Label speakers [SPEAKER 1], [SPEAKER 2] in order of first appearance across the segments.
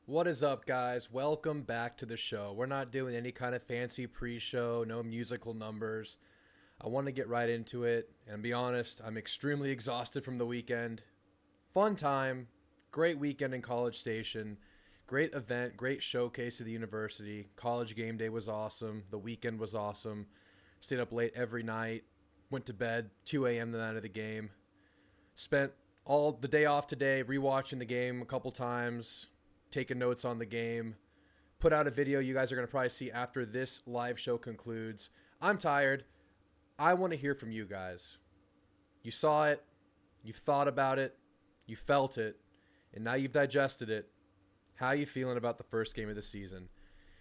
[SPEAKER 1] What is up, guys? Welcome back to the show. We're not doing any kind of fancy pre-show, no musical numbers. I want to get right into it, and be honest, I'm extremely exhausted from the weekend. Fun time, great weekend in College Station, great event, great showcase of the university. College game day was awesome. The weekend was awesome. Stayed up late every night, went to bed 2 a.m. the night of the game. Spent all the day off today rewatching the game a couple times, taking notes on the game. Put out a video you guys are going to probably see after this live show concludes. I'm tired. I want to hear from you guys. You saw it. You thought about it. You felt it. And now you've digested it. How are you feeling about the first game of the season?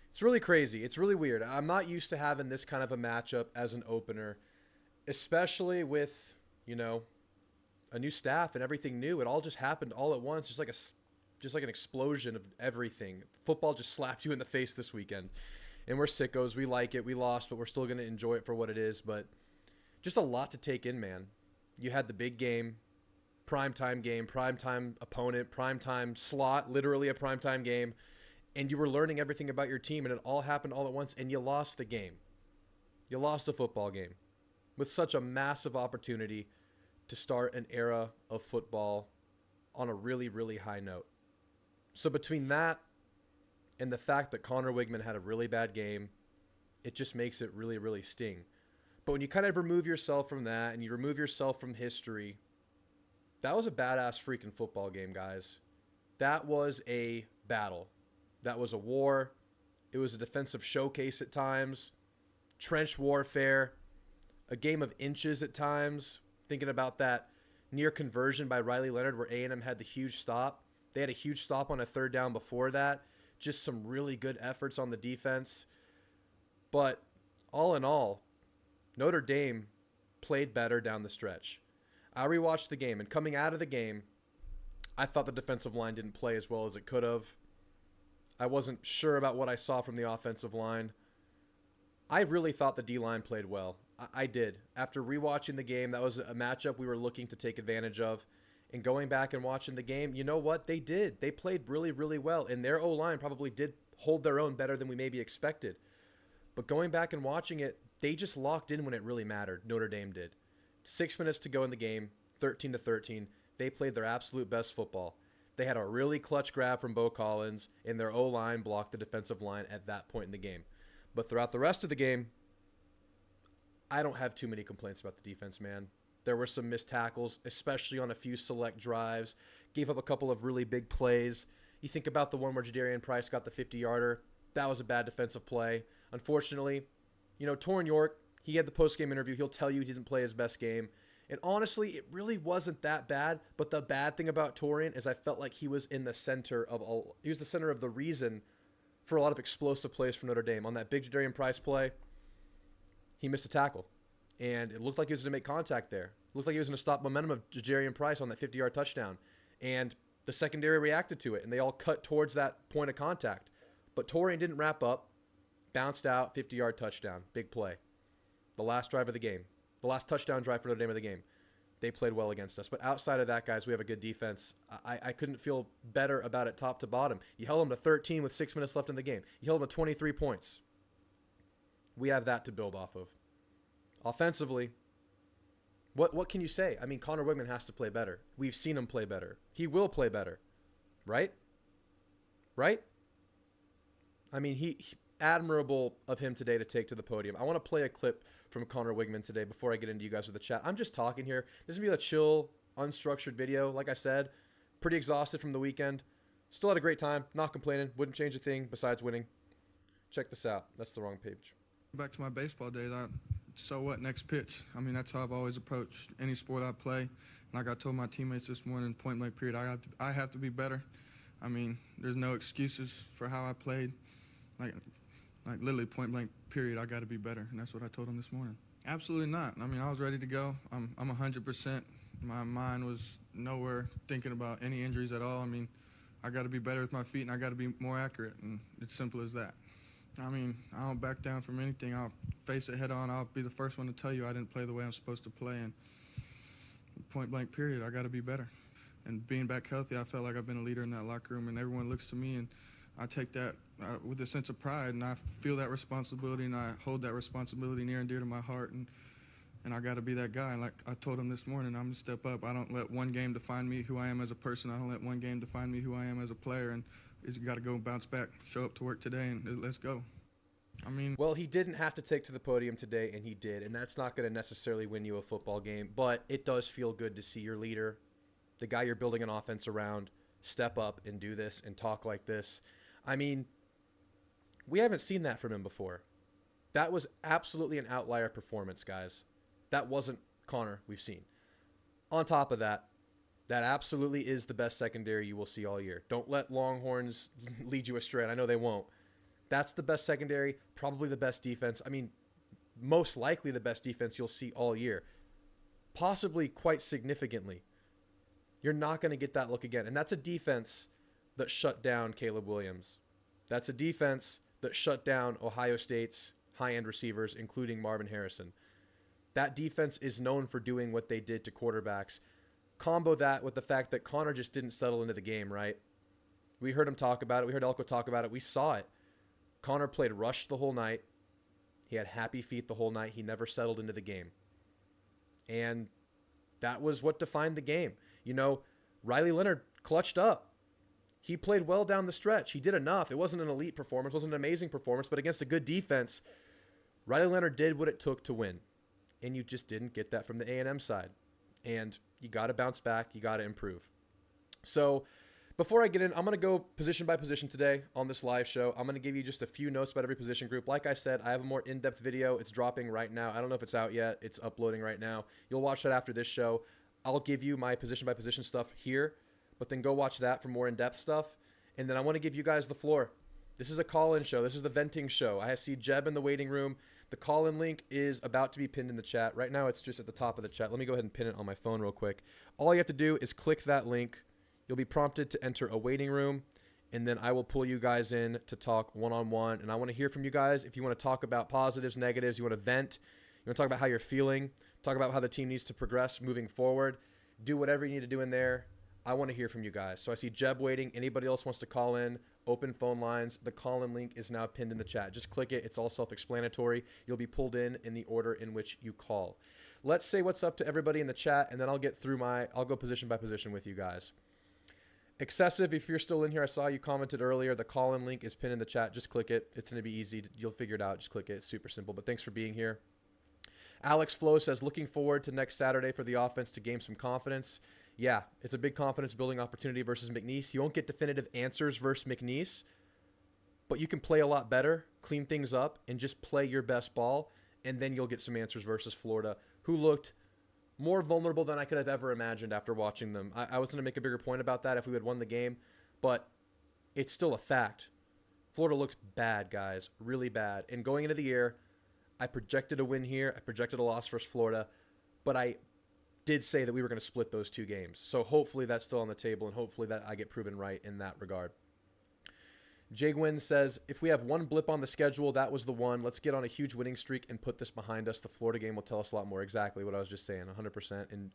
[SPEAKER 1] It's really crazy. It's really weird. I'm not used to having this kind of a matchup as an opener, especially with, a new staff and everything new. It all just happened all at once. Just like an explosion of everything. Football just slapped you in the face this weekend. And we're sickos. We like it. We lost, but we're still going to enjoy it for what it is. But just a lot to take in, man. You had the big game, primetime opponent, primetime slot, literally a primetime game. And you were learning everything about your team, and it all happened all at once, and you lost the game. You lost a football game with such a massive opportunity to start an era of football on a really, really high note. So between that and the fact that Connor Weigman had a really bad game, it just makes it really, really sting. But when you kind of remove yourself from that and you remove yourself from history, that was a badass freaking football game, guys. That was a battle. That was a war. It was a defensive showcase at times, trench warfare, a game of inches at times. Thinking about that near conversion by Riley Leonard where A&M had the huge stop. They had a huge stop on a third down before that. Just some really good efforts on the defense. But all in all, Notre Dame played better down the stretch. I rewatched the game, and coming out of the game, I thought the defensive line didn't play as well as it could have. I wasn't sure about what I saw from the offensive line. I really thought the D-line played well. I did. After rewatching the game, that was a matchup we were looking to take advantage of. And going back and watching the game, you know what? They did. They played really, really well. And their O-line probably did hold their own better than we maybe expected. But going back and watching it, they just locked in when it really mattered. Notre Dame did. 6 minutes to go in the game, 13-13. They played their absolute best football. They had a really clutch grab from Bo Collins, and their O-line blocked the defensive line at that point in the game. But throughout the rest of the game, I don't have too many complaints about the defense, man. There were some missed tackles, especially on a few select drives. Gave up a couple of really big plays. You think about the one where Jadarian Price got the 50-yarder. That was a bad defensive play. Unfortunately, Torrin York, he had the post-game interview. He'll tell you he didn't play his best game. And honestly, it really wasn't that bad. But the bad thing about Torrin is I felt like he was in the center of all. He was the center of the reason for a lot of explosive plays for Notre Dame. On that big Jadarian Price play, he missed a tackle. And it looked like he was going to make contact there. It looked like he was going to stop momentum of Jadarian Price on that 50-yard touchdown. And the secondary reacted to it, and they all cut towards that point of contact. But Torrin didn't wrap up, bounced out, 50-yard touchdown, big play. The last drive of the game. The last touchdown drive for Notre Dame of the game. They played well against us. But outside of that, guys, we have a good defense. I couldn't feel better about it top to bottom. You held them to 13 with 6 minutes left in the game. You held them to 23 points. We have that to build off of. Offensively, what can you say? I mean, Connor Weigman has to play better. We've seen him play better. He will play better. Right? Right? I mean, he admirable of him today to take to the podium. I want to play a clip from Connor Weigman today before I get into you guys with the chat. I'm just talking here. This is going to be a chill, unstructured video. Like I said, pretty exhausted from the weekend. Still had a great time. Not complaining. Wouldn't change a thing besides winning. Check this out. That's the wrong page.
[SPEAKER 2] Back to my baseball days, so what, next pitch? I mean, that's how I've always approached any sport I play. Like I told my teammates this morning, point blank period, I have to be better. I mean, there's no excuses for how I played. Like literally point blank period, I got to be better, and that's what I told them this morning. Absolutely not. I mean, I was ready to go. I'm 100%. My mind was nowhere thinking about any injuries at all. I mean, I got to be better with my feet, and I got to be more accurate, and it's simple as that. I mean, I don't back down from anything. I'll face it head on. I'll be the first one to tell you I didn't play the way I'm supposed to play. And point blank period, I got to be better. And being back healthy, I felt like I've been a leader in that locker room. And everyone looks to me and I take that with a sense of pride, and I feel that responsibility, and I hold that responsibility near and dear to my heart, and I got to be that guy. And like I told him this morning, I'm going to step up. I don't let one game define me, who I am as a person. I don't let one game define me, who I am as a player, and you got to go bounce back, show up to work today, and let's go. I mean,
[SPEAKER 1] well, he didn't have to take to the podium today, and he did, and that's not going to necessarily win you a football game, but it does feel good to see your leader, the guy you're building an offense around, step up and do this and talk like this. I mean, we haven't seen that from him before. That was absolutely an outlier performance, guys. That wasn't Connor we've seen. On top of that, that absolutely is the best secondary you will see all year. Don't let Longhorns lead you astray, and I know they won't. That's the best secondary, probably the best defense. I mean, most likely the best defense you'll see all year. Possibly quite significantly. You're not going to get that look again. And that's a defense that shut down Caleb Williams. That's a defense that shut down Ohio State's high-end receivers, including Marvin Harrison. That defense is known for doing what they did to quarterbacks. Combo that with the fact that Connor just didn't settle into the game, right? We heard him talk about it. We heard Elko talk about it. We saw it. Connor played rush the whole night. He had happy feet the whole night. He never settled into the game. And that was what defined the game. You know, Riley Leonard clutched up. He played well down the stretch. He did enough. It wasn't an elite performance. It wasn't an amazing performance. But against a good defense, Riley Leonard did what it took to win. And you just didn't get that from the A&M side. And you got to bounce back. You got to improve. So before I get in, I'm going to go position by position today on this live show. I'm going to give you just a few notes about every position group. Like I said, I have a more in-depth video. It's dropping right now. I don't know if it's out yet. It's uploading right now. You'll watch that after this show. I'll give you my position by position stuff here, but then go watch that for more in-depth stuff. And then I want to give you guys the floor. This is a call-in show. This is the venting show. I see Jeb in the waiting room. The call-in link is about to be pinned in the chat. Right now, it's just at the top of the chat. Let me go ahead and pin it on my phone real quick. All you have to do is click that link. You'll be prompted to enter a waiting room, and then I will pull you guys in to talk one-on-one. And I want to hear from you guys. If you want to talk about positives, negatives, you want to vent, you want to talk about how you're feeling, talk about how the team needs to progress moving forward, do whatever you need to do in there. I want to hear from you guys. So I see Jeb waiting. Anybody else wants to call in, open phone lines. The call-in link is now pinned in the chat. Just click it. It's all self-explanatory. You'll be pulled in the order in which you call. Let's say what's up to everybody in the chat, and then I'll go position by position with you guys. Excessive, if you're still in here, I saw you commented earlier. The call-in link is pinned in the chat. Just click it. It's going to be easy. You'll figure it out. Just click it. It's super simple. But thanks for being here. Alex Flo says, looking forward to next Saturday for the offense to gain some confidence. Yeah, it's a big confidence-building opportunity versus McNeese. You won't get definitive answers versus McNeese, but you can play a lot better, clean things up, and just play your best ball, and then you'll get some answers versus Florida, who looked more vulnerable than I could have ever imagined after watching them. I was going to make a bigger point about that if we had won the game, but it's still a fact. Florida looks bad, guys, really bad. And going into the year, I projected a win here. I projected a loss versus Florida, but I did say that we were going to split those two games. So hopefully that's still on the table, and hopefully that I get proven right in that regard. Jay Gwynn says, if we have one blip on the schedule, that was the one. Let's get on a huge winning streak and put this behind us. The Florida game will tell us a lot more. Exactly what I was just saying, 100%. And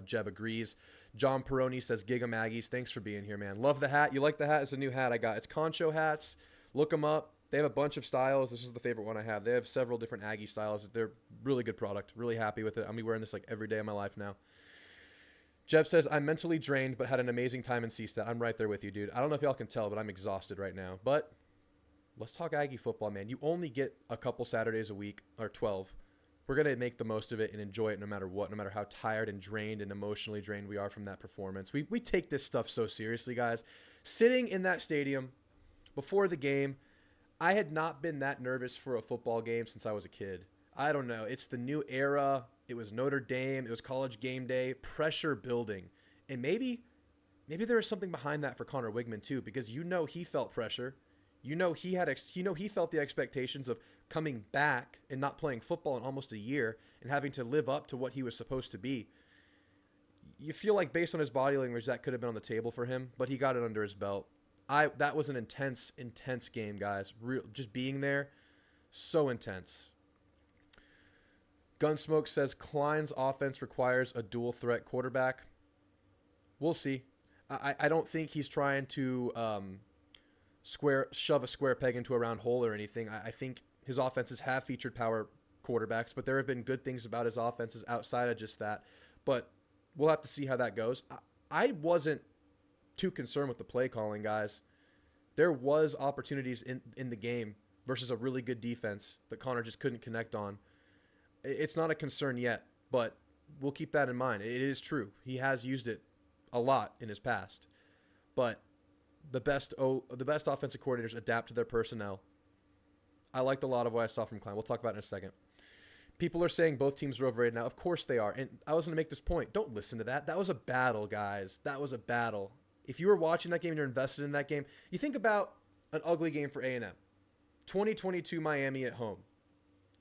[SPEAKER 1] Jeb agrees. John Peroni says, Giga Maggies, thanks for being here, man. Love the hat. You like the hat? It's a new hat I got. It's Concho hats. Look them up. They have a bunch of styles. This is the favorite one I have. They have several different Aggie styles. They're really good product. Really happy with it. I'm going to be wearing this like every day of my life now. Jeb says, I'm mentally drained, but had an amazing time in CSTAT. I'm right there with you, dude. I don't know if y'all can tell, but I'm exhausted right now. But let's talk Aggie football, man. You only get a couple Saturdays a week, or 12. We're going to make the most of it and enjoy it no matter what, no matter how tired and drained and emotionally drained we are from that performance. We take this stuff so seriously, guys. Sitting in that stadium before the game, I had not been that nervous for a football game since I was a kid. I don't know. It's the new era. It was Notre Dame. It was college game day. Pressure building. And maybe there was something behind that for Connor Weigman too, because he felt pressure. He felt the expectations of coming back and not playing football in almost a year and having to live up to what he was supposed to be. You feel like based on his body language that could have been on the table for him, but he got it under his belt. That was an intense game, guys. Just being there, so intense. Gunsmoke says Klein's offense requires a dual threat quarterback. We'll see. I don't think he's trying to shove a square peg into a round hole or anything. I think his offenses have featured power quarterbacks, but there have been good things about his offenses outside of just that. But we'll have to see how that goes. I wasn't too concerned with the play calling, guys. There was opportunities in the game versus a really good defense that Connor just couldn't connect on. It's not a concern yet, but we'll keep that in mind. It is true. He has used it a lot in his past. But the best offensive coordinators adapt to their personnel. I liked a lot of what I saw from Klein. We'll talk about it in a second. People are saying both teams are overrated now. Of course they are. And I was going to make this point. Don't listen to that. That was a battle, guys. That was a battle. If you were watching that game and you're invested in that game, you think about an ugly game for A&M. 2022 Miami at home.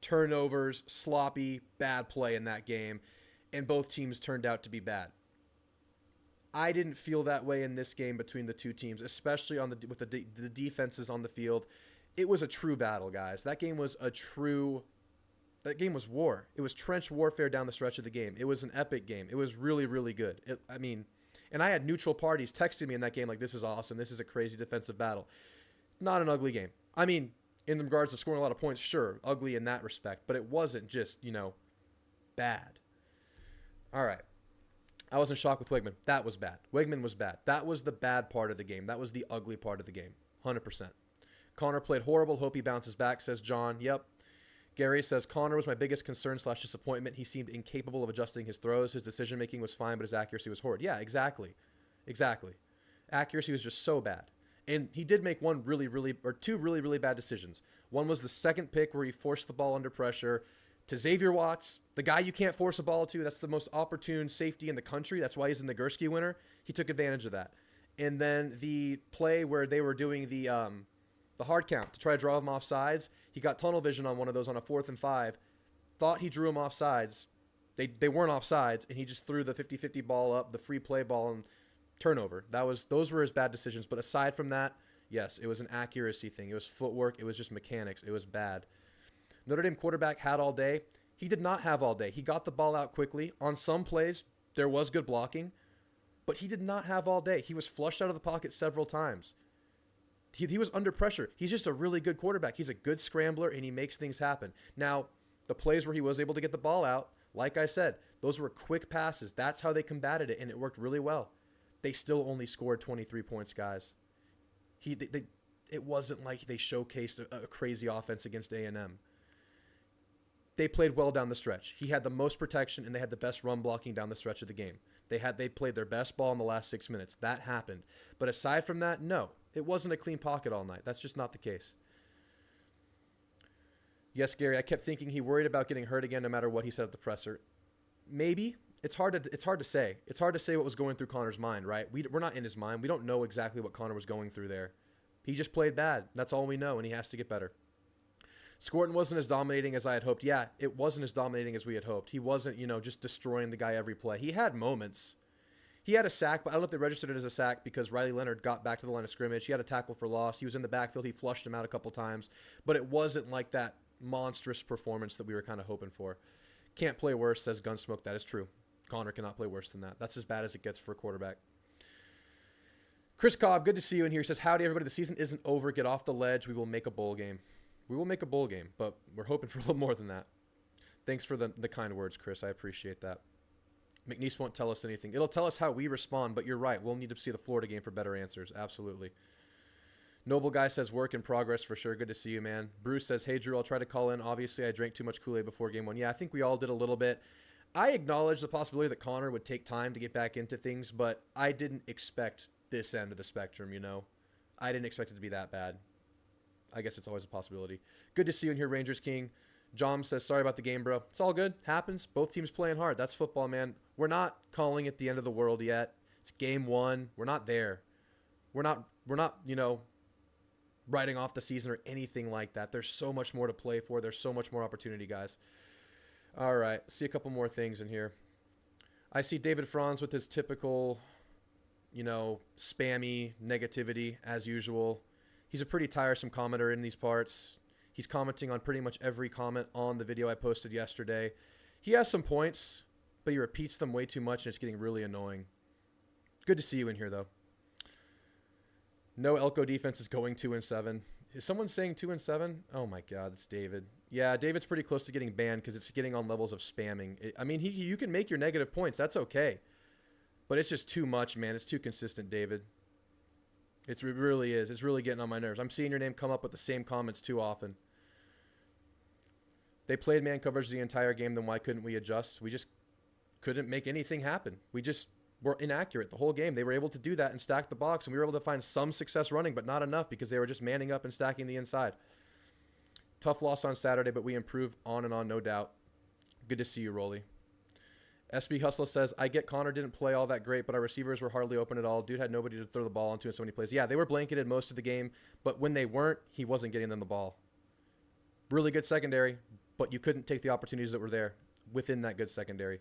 [SPEAKER 1] Turnovers, sloppy, bad play in that game, and both teams turned out to be bad. I didn't feel that way in this game between the two teams, especially with the defenses on the field. It was a true battle, guys. That game was war. It was trench warfare down the stretch of the game. It was an epic game. It was really, really good. And I had neutral parties texting me in that game like, this is awesome. This is a crazy defensive battle. Not an ugly game. I mean, in regards to scoring a lot of points, sure, ugly in that respect, but it wasn't just, bad. All right. I was in shock with Weigman. That was bad. Weigman was bad. That was the bad part of the game. That was the ugly part of the game. 100%. Connor played horrible. Hope he bounces back, says John. Yep. Gary says, Connor was my biggest concern / disappointment. He seemed incapable of adjusting his throws. His decision-making was fine, but his accuracy was horrid. Yeah, exactly. Accuracy was just so bad. And he did make two really, really bad decisions. One was the second pick where he forced the ball under pressure to Xavier Watts, the guy you can't force a ball to. That's the most opportune safety in the country. That's why he's the Nagurski winner. He took advantage of that. And then the play where they were doing the hard count to try to draw him off sides, he got tunnel vision on one of those on a 4th and 5, thought he drew him off sides. They weren't off sides, and he just threw the 50-50 ball up, the free play ball, and turnover. Those were his bad decisions. But aside from that, yes, it was an accuracy thing. It was footwork. It was just mechanics. It was bad. Notre Dame quarterback had all day. He did not have all day. He got the ball out quickly. On some plays, there was good blocking, but he did not have all day. He was flushed out of the pocket several times. He was under pressure. He's just a really good quarterback. He's a good scrambler, and he makes things happen. Now, the plays where he was able to get the ball out, like I said, those were quick passes. That's how they combated it, and it worked really well. They still only scored 23 points, guys. It wasn't like they showcased a crazy offense against A&M. They played well down the stretch. He had the most protection, and they had the best run blocking down the stretch of the game. They played their best ball in the last 6 minutes. That happened. But aside from that, no. It wasn't a clean pocket all night. That's just not the case. Yes, Gary, I kept thinking he worried about getting hurt again no matter what he said at the presser. Maybe. It's hard to say. It's hard to say what was going through Connor's mind, right? We're not in his mind. We don't know exactly what Connor was going through there. He just played bad. That's all we know, and he has to get better. Scorton wasn't as dominating as I had hoped. Yeah, it wasn't as dominating as we had hoped. He wasn't, just destroying the guy every play. He had moments. He had a sack, but I don't know if they registered it as a sack because Riley Leonard got back to the line of scrimmage. He had a tackle for loss. He was in the backfield. He flushed him out a couple times. But it wasn't like that monstrous performance that we were kind of hoping for. Can't play worse, says Gunsmoke. That is true. Connor cannot play worse than that. That's as bad as it gets for a quarterback. Chris Cobb, good to see you in here. He says, howdy, everybody. The season isn't over. Get off the ledge. We will make a bowl game. We will make a bowl game, but we're hoping for a little more than that. Thanks for the kind words, Chris. I appreciate that. McNeese won't tell us anything. It'll tell us how we respond, but you're right. We'll need to see the Florida game for better answers. Absolutely. Noble Guy says, work in progress for sure. Good to see you, man. Bruce says, hey, Drew, I'll try to call in. Obviously, I drank too much Kool-Aid before game 1. Yeah, I think we all did a little bit. I acknowledge the possibility that Connor would take time to get back into things, but I didn't expect this end of the spectrum, I didn't expect it to be that bad. I guess it's always a possibility. Good to see you in here, Rangers King. John says, sorry about the game, bro. It's all good. Happens. Both teams playing hard. That's football, man. We're not calling it the end of the world yet. It's game 1. We're not there. We're not, writing off the season or anything like that. There's so much more to play for. There's so much more opportunity, guys. All right. See a couple more things in here. I see David Franz with his typical, spammy negativity as usual. He's a pretty tiresome commenter in these parts. He's commenting on pretty much every comment on the video I posted yesterday. He has some points, but he repeats them way too much, and it's getting really annoying. Good to see you in here, though. No Elko defense is going 2-7. Is someone saying 2-7? Oh my God, it's David. Yeah, David's pretty close to getting banned because it's getting on levels of spamming. You can make your negative points. That's okay. But it's just too much, man. It's too consistent, David. It really is. It's really getting on my nerves. I'm seeing your name come up with the same comments too often. They played man coverage the entire game, then why couldn't we adjust? We just couldn't make anything happen. We just were inaccurate the whole game. They were able to do that and stack the box, and we were able to find some success running, but not enough because they were just manning up and stacking the inside. Tough loss on Saturday, but we improved on and on, no doubt. Good to see you, Rolly. SB Hustler says, I get Connor didn't play all that great, but our receivers were hardly open at all. Dude had nobody to throw the ball into in so many plays. Yeah, they were blanketed most of the game, but when they weren't, he wasn't getting them the ball. Really good secondary, but you couldn't take the opportunities that were there within that good secondary.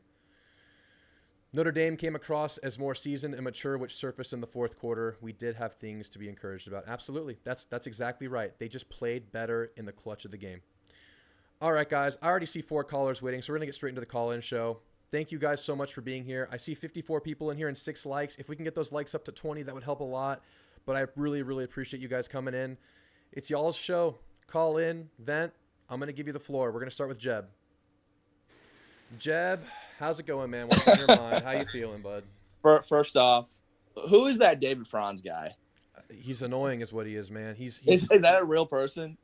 [SPEAKER 1] Notre Dame came across as more seasoned and mature, which surfaced in the fourth quarter. We did have things to be encouraged about. Absolutely. That's exactly right. They just played better in the clutch of the game. All right, guys. I already see 4 callers waiting, so we're going to get straight into the call-in show. Thank you guys so much for being here. I see 54 people in here and 6 likes. If we can get those likes up to 20, that would help a lot. But I really, really appreciate you guys coming in. It's y'all's show. Call in, vent. I'm going to give you the floor. We're going to start with Jeb. Jeb, how's it going, man? What's on your mind? How you feeling, bud?
[SPEAKER 3] First off, who is that David Franz guy?
[SPEAKER 1] He's annoying is what he is, man. He's
[SPEAKER 3] is that a real person?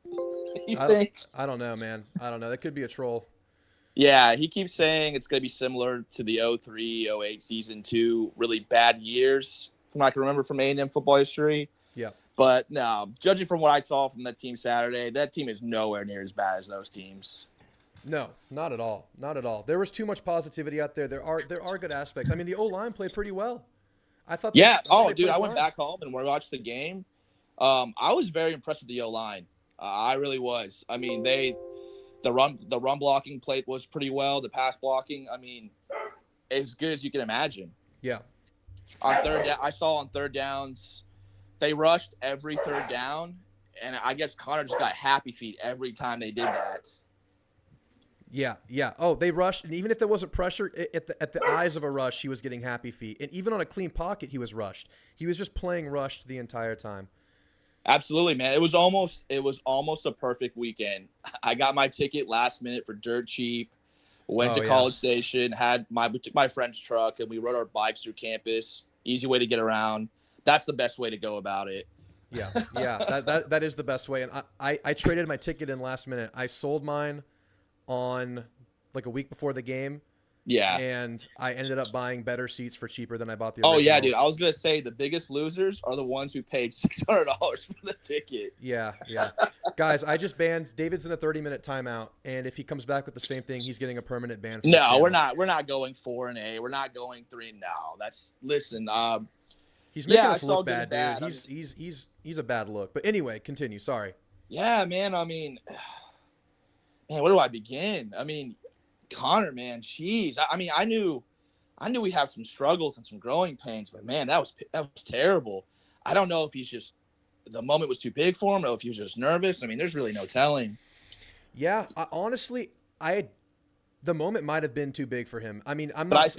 [SPEAKER 3] You think?
[SPEAKER 1] I don't know, man. I don't know. That could be a troll.
[SPEAKER 3] Yeah, he keeps saying it's going to be similar to the 03-08 season, 2 really bad years from I can remember from A&M football history.
[SPEAKER 1] Yeah.
[SPEAKER 3] But no, judging from what I saw from that team Saturday, that team is nowhere near as bad as those teams.
[SPEAKER 1] No, not at all. Not at all. There was too much positivity out there. There are good aspects. I mean, the O-line played pretty well. I thought.
[SPEAKER 3] I went back home and watched the game. I was very impressed with the O-line. I really was. I mean, the run blocking played was pretty well. The pass blocking, I mean, as good as you can imagine.
[SPEAKER 1] Yeah.
[SPEAKER 3] I saw on third downs, they rushed every third down, and I guess Connor just got happy feet every time they did that.
[SPEAKER 1] Yeah. Oh, they rushed, and even if there wasn't pressure at the eyes of a rush, he was getting happy feet. And even on a clean pocket, he was rushed. He was just playing rushed the entire time.
[SPEAKER 3] Absolutely, man. It was almost a perfect weekend. I got my ticket last minute for dirt cheap. Went to College Station, took my friend's truck, and we rode our bikes through campus. Easy way to get around. That's the best way to go about it.
[SPEAKER 1] Yeah. That is the best way. And I traded my ticket in last minute. I sold mine on like a week before the game.
[SPEAKER 3] Yeah.
[SPEAKER 1] And I ended up buying better seats for cheaper than I bought the original.
[SPEAKER 3] Oh, yeah, dude. I was going to say the biggest losers are the ones who paid $600 for the ticket.
[SPEAKER 1] Yeah. Guys, I just banned David's in a 30-minute timeout, and if he comes back with the same thing, he's getting a permanent ban.
[SPEAKER 3] No, we're not. We're not going 4-A. We're not going 3. No, listen.
[SPEAKER 1] He's making us look bad, dude. He's a bad look. But anyway, continue. Sorry.
[SPEAKER 3] Yeah, man. I mean, where do I begin? I mean, Connor, man, jeez. I mean, I knew we have some struggles and some growing pains, but man, that was terrible. I don't know if the moment was too big for him, or if he was just nervous. I mean, there's really no telling.
[SPEAKER 1] Yeah, honestly, the moment might have been too big for him. I mean, I'm not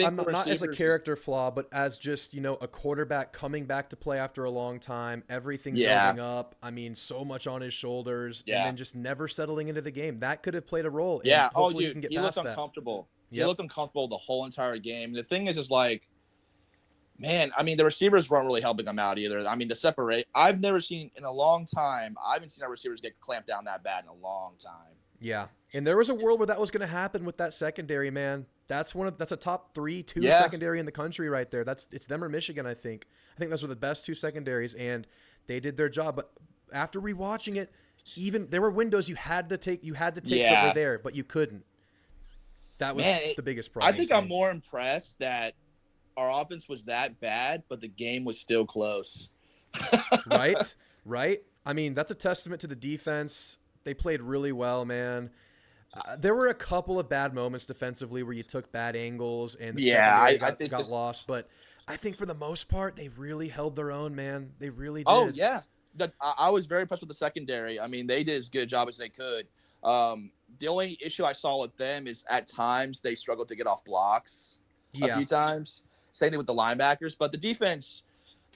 [SPEAKER 1] as a character flaw, but as just, a quarterback coming back to play after a long time, everything building up. I mean, so much on his shoulders, and then just never settling into the game. That could have played a role.
[SPEAKER 3] Yeah.
[SPEAKER 1] Oh, dude, he
[SPEAKER 3] looked uncomfortable. He looked uncomfortable the whole entire game. The thing is like, man, I mean, the receivers weren't really helping him out either. I mean, the separate, I've never seen in a long time. I haven't seen our receivers get clamped down that bad in a long time.
[SPEAKER 1] Yeah. And there was a world where that was going to happen with that secondary, man. That's a top 3, 2 secondary in the country right there. It's them or Michigan, I think. I think those were the best 2 secondaries, and they did their job. But after rewatching it, even there were windows you had to take that were there, but you couldn't. That was the biggest problem.
[SPEAKER 3] I think I'm more impressed that our offense was that bad, but the game was still close.
[SPEAKER 1] Right. I mean, that's a testament to the defense. They played really well, man. There were a couple of bad moments defensively where you took bad angles and the secondary got lost. But I think for the most part, they really held their own, man. They really did.
[SPEAKER 3] Oh, yeah. I was very impressed with the secondary. I mean, they did as good a job as they could. The only issue I saw with them is at times they struggled to get off blocks a few times. Same thing with the linebackers. But the defense,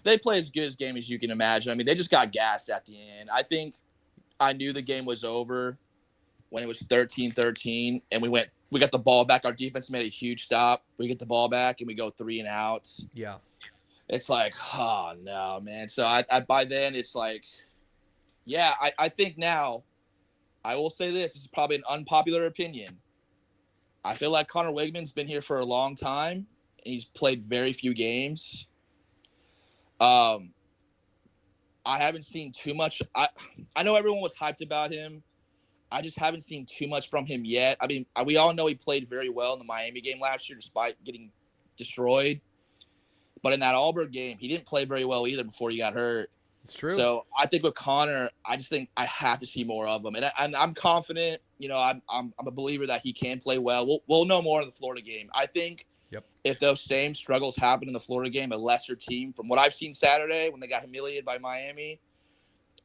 [SPEAKER 3] they play as good a game as you can imagine. I mean, they just got gassed at the end. I think I knew the game was over when it was 13-13, and we got the ball back. Our defense made a huge stop. We get the ball back, and we go 3 and outs.
[SPEAKER 1] Yeah.
[SPEAKER 3] It's like, oh, no, man. So I by then, it's like, yeah, I think now, I will say this is probably an unpopular opinion. I feel like Connor Weigman's been here for a long time, and he's played very few games. I haven't seen too much. I know everyone was hyped about him. I just haven't seen too much from him yet. I mean, we all know he played very well in the Miami game last year despite getting destroyed. But in that Auburn game, he didn't play very well either before he got hurt.
[SPEAKER 1] It's true.
[SPEAKER 3] So I think with Connor, I just think I have to see more of him. And I'm confident, you know, I'm a believer that he can play well. We'll know more in the Florida game. I think if those same struggles happen in the Florida game, a lesser team, from what I've seen Saturday when they got humiliated by Miami,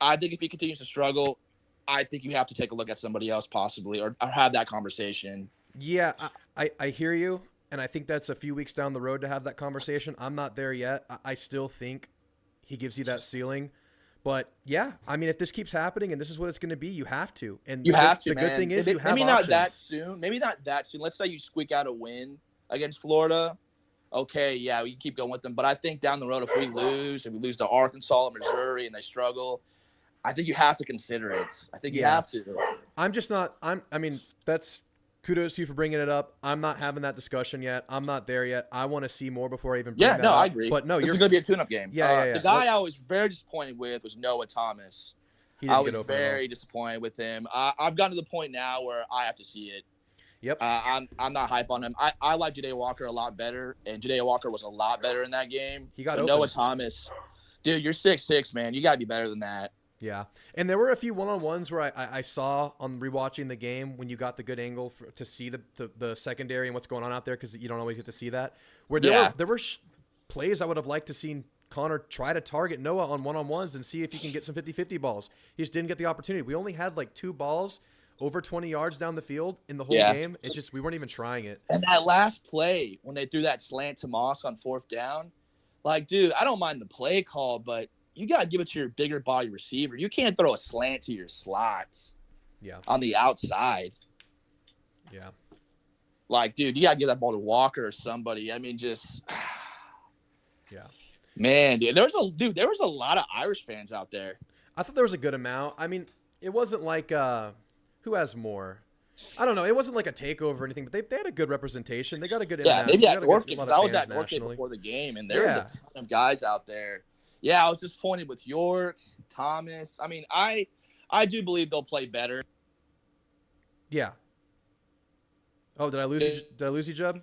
[SPEAKER 3] I think if he continues to struggle, I think you have to take a look at somebody else possibly or have that conversation.
[SPEAKER 1] Yeah, I hear you. And I think that's a few weeks down the road to have that conversation. I'm not there yet. I still think he gives you that ceiling. But, yeah, I mean, if this keeps happening and this is what it's going to be, you have to. And
[SPEAKER 3] you have to,
[SPEAKER 1] the good thing is you have
[SPEAKER 3] maybe
[SPEAKER 1] options.
[SPEAKER 3] Not that soon. Maybe not that soon. Let's say you squeak out a win against Florida. Okay, yeah, we can keep going with them. But I think down the road, if we lose to Arkansas or Missouri and they struggle, I think you have to consider it. I think you have to.
[SPEAKER 1] I'm just not – I mean, that's – kudos to you for bringing it up. I'm not having that discussion yet. I'm not there yet. I want to see more before I even bring that up.
[SPEAKER 3] I agree.
[SPEAKER 1] But no,
[SPEAKER 3] this is going to be a tune-up game.
[SPEAKER 1] Yeah.
[SPEAKER 3] The guy I was very disappointed with was Noah Thomas. I was very disappointed with him. I've gotten to the point now where I have to see it.
[SPEAKER 1] Yep.
[SPEAKER 3] I'm not hype on him. I like Ja'Day Walker a lot better, and Ja'Day Walker was a lot better in that game.
[SPEAKER 1] He got open.
[SPEAKER 3] Noah Thomas, dude, you're 6'6", man. You got to be better than that.
[SPEAKER 1] Yeah, and there were a few one-on-ones where I saw on rewatching the game when you got the good angle to see the secondary and what's going on out there, because you don't always get to see that. Where there were plays I would have liked to seen Connor try to target Noah on one-on-ones and see if he can get some 50-50 balls. He just didn't get the opportunity. We only had like 2 balls over 20 yards down the field in the whole game. It just, we weren't even trying it.
[SPEAKER 3] And that last play when they threw that slant to Moss on 4th down, like, dude, I don't mind the play call, but you got to give it to your bigger body receiver. You can't throw a slant to your slots on the outside.
[SPEAKER 1] Yeah.
[SPEAKER 3] Like, dude, you got to give that ball to Walker or somebody. I mean, just –
[SPEAKER 1] yeah.
[SPEAKER 3] Man, dude, there was a lot of Irish fans out there.
[SPEAKER 1] I thought there was a good amount. I mean, it wasn't like who has more? I don't know. It wasn't like a takeover or anything, but they had a good representation. They got a good
[SPEAKER 3] impact. Yeah, maybe at North because I was at North before the game, and there was a ton of guys out there. Yeah, I was disappointed with York, Thomas. I mean, I do believe they'll play better.
[SPEAKER 1] Yeah. Oh, did I lose you? Did I lose you, Jeb?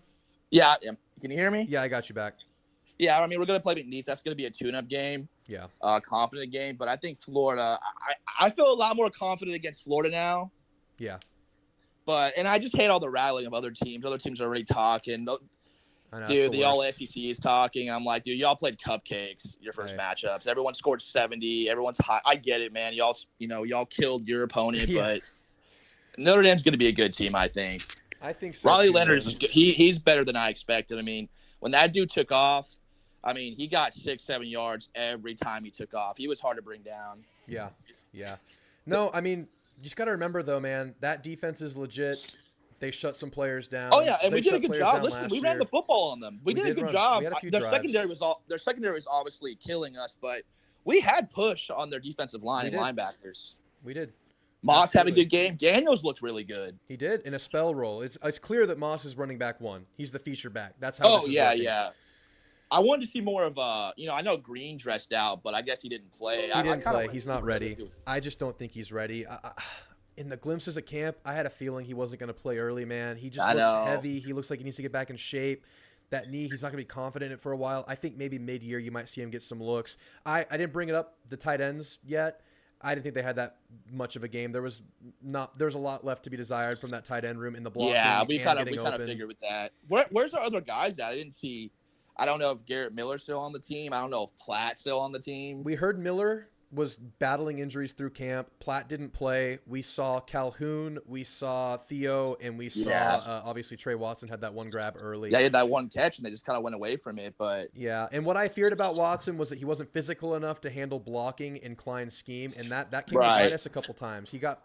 [SPEAKER 3] Yeah. Can you hear me?
[SPEAKER 1] Yeah, I got you back.
[SPEAKER 3] Yeah, I mean, we're going to play McNeese. That's going to be a tune-up game.
[SPEAKER 1] Yeah.
[SPEAKER 3] Confident game. But I think Florida, I feel a lot more confident against Florida now.
[SPEAKER 1] Yeah.
[SPEAKER 3] And I just hate all the rattling of other teams. Other teams are already talking. Dude, the all SEC is talking. I'm like, dude, y'all played cupcakes your first matchups. Everyone scored 70. Everyone's hot. I get it, man. Y'all killed your opponent, but Notre Dame's going to be a good team, I think.
[SPEAKER 1] I think so.
[SPEAKER 3] Riley Leonard is good. He's better than I expected. I mean, when that dude took off, I mean, he got 6-7 yards every time he took off. He was hard to bring down.
[SPEAKER 1] Yeah. No, I mean, you just got to remember, though, man, that defense is legit. They shut some players down.
[SPEAKER 3] Oh, yeah, and we did a good job. Listen, we ran the football on them. We did a good job. Their secondary was obviously killing us, but we had push on their defensive line and linebackers.
[SPEAKER 1] We did.
[SPEAKER 3] Moss had a good game. Daniels looked really good.
[SPEAKER 1] He did in a spell role. It's clear that Moss is running back 1. He's the feature back. That's how.
[SPEAKER 3] Yeah. I wanted to see more of I know Green dressed out, but I guess he didn't play.
[SPEAKER 1] He didn't play. He's not ready. I just don't think he's ready. In the glimpses at camp, I had a feeling he wasn't going to play early, man. He just looks heavy. He looks like he needs to get back in shape. That knee, he's not going to be confident in it for a while. I think maybe mid-year you might see him get some looks. I didn't bring it up, the tight ends yet. I didn't think they had that much of a game. There was a lot left to be desired from that tight end room in the blocking.
[SPEAKER 3] Yeah, we kind of figured with that. Where's our other guys at? I didn't see. I don't know if Garrett Miller's still on the team. I don't know if Platt's still on the team.
[SPEAKER 1] We heard Miller was battling injuries through camp. Platt didn't play. We saw Calhoun, we saw Theo, and we saw obviously Trey Watson had that one grab early.
[SPEAKER 3] Yeah, he had that one catch, and they just kind of went away from it. But
[SPEAKER 1] yeah, and what I feared about Watson was that he wasn't physical enough to handle blocking in Klein's scheme, and that came to bite us a couple times. He got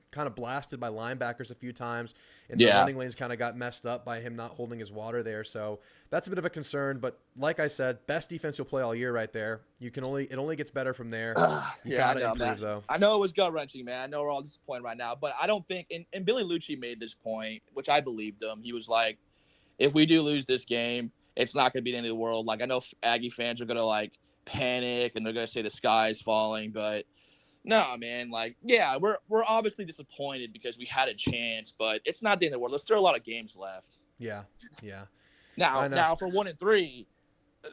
[SPEAKER 1] kind of blasted by linebackers a few times, and the running lanes kind of got messed up by him not holding his water there. So that's a bit of a concern. But like I said, best defense you'll play all year right there. It only gets better from there. You gotta improve, though.
[SPEAKER 3] I know it was gut wrenching, man. I know we're all disappointed right now, but I don't think. And Billy Lucci made this point, which I believed him. He was like, if we do lose this game, it's not going to be the end of the world. Like, I know Aggie fans are going to like panic and they're going to say the sky is falling, but no, man. Like, yeah, we're obviously disappointed because we had a chance, but it's not the end of the world. There's still a lot of games left.
[SPEAKER 1] Yeah.
[SPEAKER 3] Now for 1-3,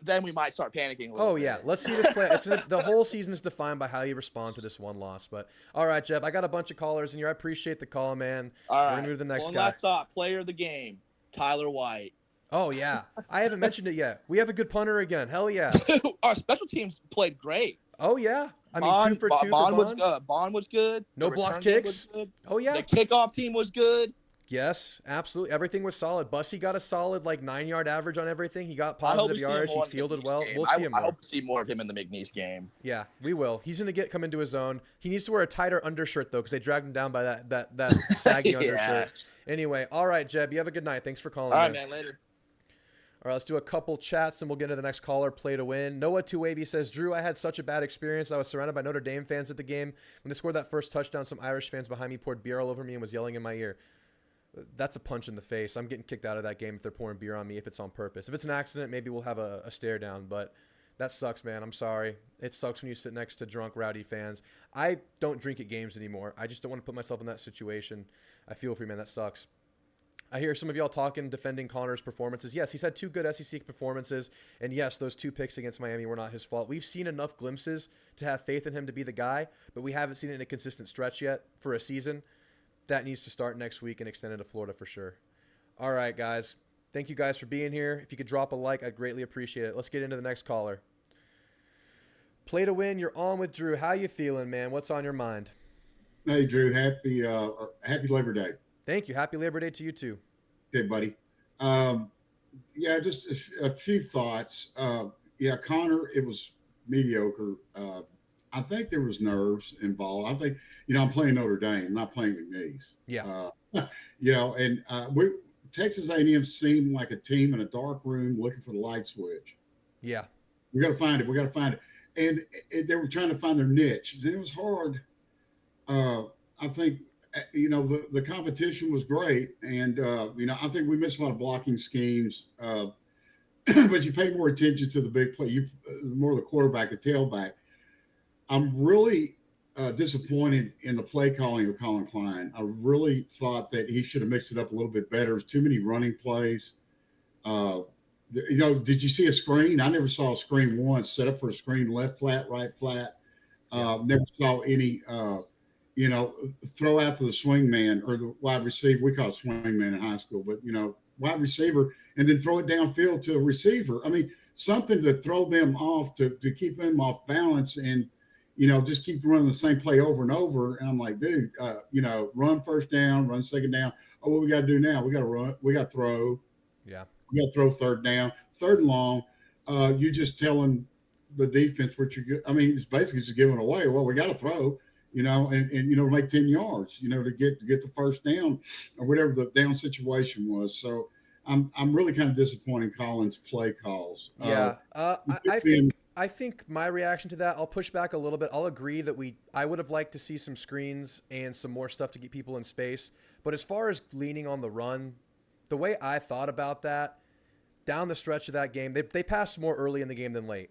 [SPEAKER 3] then we might start panicking a little bit.
[SPEAKER 1] Yeah. Let's see this play. The whole season is defined by how you respond to this one loss. But all right, Jeb, I got a bunch of callers in here. I appreciate the call, man.
[SPEAKER 3] All right.
[SPEAKER 1] We're gonna move to the next guy.
[SPEAKER 3] Last stop, player of the game, Tyler White.
[SPEAKER 1] Oh yeah, I haven't mentioned it yet. We have a good punter again. Hell yeah.
[SPEAKER 3] Our special teams played great.
[SPEAKER 1] Oh yeah, I mean 2 for 2
[SPEAKER 3] Bond
[SPEAKER 1] for Bond.
[SPEAKER 3] Bond was good.
[SPEAKER 1] No blocked kicks. Oh yeah.
[SPEAKER 3] The kickoff team was good.
[SPEAKER 1] Yes, absolutely. Everything was solid. Bussy got a solid 9-yard average on everything. He got positive yardage. He fielded well. We'll see him more.
[SPEAKER 3] I hope to see more of him in the McNeese game.
[SPEAKER 1] Yeah, we will. He's gonna come into his own. He needs to wear a tighter undershirt though, because they dragged him down by that saggy undershirt. Anyway, all right, Jeb. You have a good night. Thanks for calling.
[SPEAKER 3] All right, man. Later.
[SPEAKER 1] All right, let's do a couple chats and we'll get into the next caller. Play to win. Noah Tuwavy says, Drew, I had such a bad experience. I was surrounded by Notre Dame fans at the game. When they scored that first touchdown, some Irish fans behind me poured beer all over me and was yelling in my ear. That's a punch in the face. I'm getting kicked out of that game if they're pouring beer on me, if it's on purpose. If it's an accident, maybe we'll have a stare down, but that sucks, man. I'm sorry. It sucks when you sit next to drunk, rowdy fans. I don't drink at games anymore. I just don't want to put myself in that situation. I feel for you, man. That sucks. I hear some of y'all talking, defending Connor's performances. Yes, he's had 2 good SEC performances, and yes, those 2 picks against Miami were not his fault. We've seen enough glimpses to have faith in him to be the guy, but we haven't seen it in a consistent stretch yet for a season. That needs to start next week and extend into Florida for sure. All right, guys. Thank you guys for being here. If you could drop a like, I'd greatly appreciate it. Let's get into the next caller. Play to win. You're on with Drew. How you feeling, man? What's on your mind?
[SPEAKER 4] Hey, Drew. Happy Labor Day.
[SPEAKER 1] Thank you. Happy Labor Day to you too.
[SPEAKER 4] Okay, buddy. Yeah, just a few thoughts. Connor, it was mediocre. I think there was nerves involved. I think, I'm playing Notre Dame, I'm not playing McNeese.
[SPEAKER 1] Yeah.
[SPEAKER 4] Texas A&M seemed like a team in a dark room looking for the light switch.
[SPEAKER 1] Yeah.
[SPEAKER 4] We got to find it. And they were trying to find their niche. And it was hard. I think, the competition was great. And, I think we missed a lot of blocking schemes. But you pay more attention to the big play. More the quarterback, the tailback. I'm really disappointed in the play calling of Colin Klein. I really thought that he should have mixed it up a little bit better. There's too many running plays. Did you see a screen? I never saw a screen once. Set up for a screen, left flat, right flat. Never saw any, throw out to the swing man or the wide receiver. We call it swing man in high school, but, wide receiver, and then throw it downfield to a receiver. I mean, something to throw them off, to keep them off balance and, just keep running the same play over and over. And I'm like, dude, run first down, run second down. Oh, what we got to do now? We got to run. We got to throw.
[SPEAKER 1] Yeah.
[SPEAKER 4] We got to throw third down, third and long. You're just telling the defense what you're good. I mean, it's basically just giving away. Well, we got to throw, and make 10 yards, to get the first down or whatever the down situation was. So I'm really kind of disappointed in Colin's play calls.
[SPEAKER 1] Yeah. I think my reaction to that, I'll push back a little bit. I'll agree that I would have liked to see some screens and some more stuff to get people in space. But as far as leaning on the run, the way I thought about that, down the stretch of that game, they passed more early in the game than late.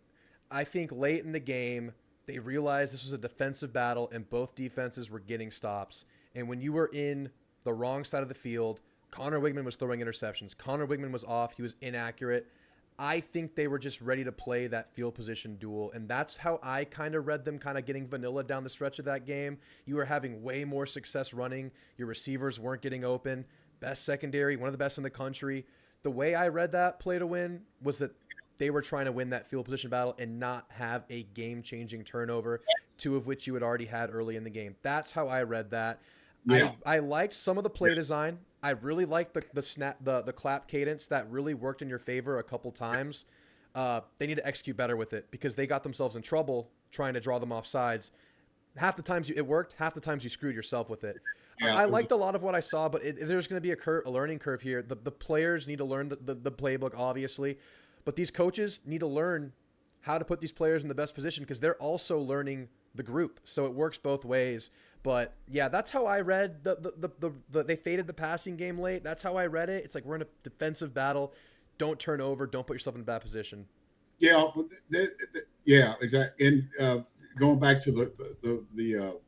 [SPEAKER 1] I think late in the game, they realized this was a defensive battle and both defenses were getting stops. And when you were in the wrong side of the field, Connor Weigman was throwing interceptions. Connor Weigman was off. He was inaccurate. I think they were just ready to play that field position duel, and that's how I kind of read them kind of getting vanilla down the stretch of that game. You were having way more success running. Your receivers weren't getting open. Best secondary, one of the best in the country. The way I read that play to win was that they were trying to win that field position battle and not have a game-changing turnover, 2 of which you had already had early in the game. That's how I read that.
[SPEAKER 4] Yeah.
[SPEAKER 1] I liked some of the play design. I really liked the clap cadence. That really worked in your favor a couple times. They need to execute better with it because they got themselves in trouble trying to draw them off sides. Half the times it worked, half the times you screwed yourself with it.
[SPEAKER 4] Yeah,
[SPEAKER 1] I liked a lot of what I saw, but there's going to be a learning curve here. The players need to learn the playbook, obviously, but these coaches need to learn how to put these players in the best position because they're also learning the group. So it works both ways. But yeah, that's how I read they faded the passing game late. That's how I read it. It's like we're in a defensive battle. Don't turn over. Don't put yourself in a bad position.
[SPEAKER 4] Yeah, yeah, exactly. And going back to the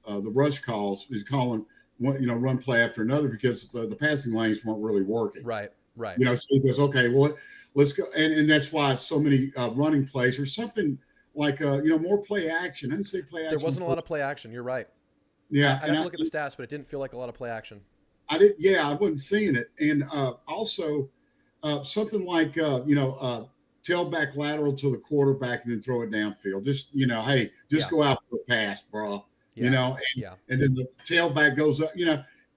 [SPEAKER 4] rush calls, he's calling one, run play after another because the passing lanes weren't really working.
[SPEAKER 1] Right.
[SPEAKER 4] So he goes, okay, well, let's go, and that's why so many running plays or something like more play action. I didn't say play action.
[SPEAKER 1] There wasn't a lot of play action. You're right.
[SPEAKER 4] Yeah,
[SPEAKER 1] I have to look at the stats, but it didn't feel like a lot of play action.
[SPEAKER 4] I did. Yeah, I wasn't seeing it, and also something like tailback lateral to the quarterback and then throw it downfield. Just hey, just go out for a pass, bro.
[SPEAKER 1] Yeah.
[SPEAKER 4] And then the tailback goes up.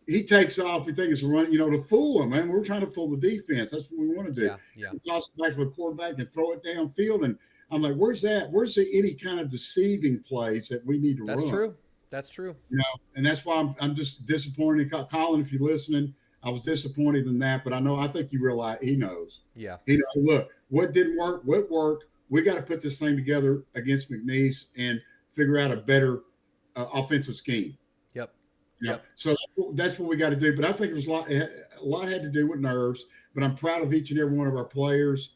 [SPEAKER 4] He takes off. We think it's a run. To fool him, man. We're trying to fool the defense. That's what we want to do.
[SPEAKER 1] Yeah.
[SPEAKER 4] Toss it back to the quarterback and throw it downfield. And I'm like, where's that? Where's any kind of deceiving plays that we need to run?
[SPEAKER 1] That's true.
[SPEAKER 4] And that's why I'm just disappointed. Colin, if you're listening, I was disappointed in that, but I think you realize he knows.
[SPEAKER 1] Yeah.
[SPEAKER 4] Look, what didn't work, what worked. We got to put this thing together against McNeese and figure out a better offensive scheme.
[SPEAKER 1] Yep.
[SPEAKER 4] So that's what we got to do. But I think there's a lot had to do with nerves. But I'm proud of each and every one of our players.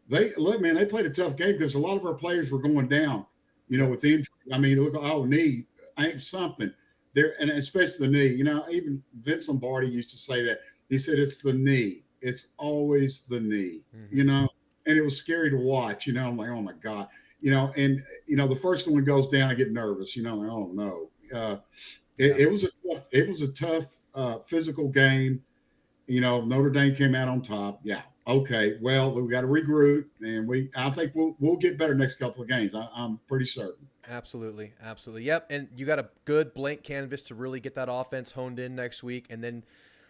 [SPEAKER 4] They played a tough game because a lot of our players were going down, with injury. I mean, look, knee, ain't something there, and especially the knee. Even Vince Lombardi used to say that. He said it's the knee. It's always the knee.
[SPEAKER 1] Mm-hmm.
[SPEAKER 4] And it was scary to watch. I'm like, oh my God. And the first one goes down, I get nervous. Like, oh no. It was a tough physical game. Notre Dame came out on top. Yeah. Okay. Well, we got to regroup, and I think we'll get better next couple of games. I'm pretty certain.
[SPEAKER 1] Absolutely. Yep. And you got a good blank canvas to really get that offense honed in next week, and then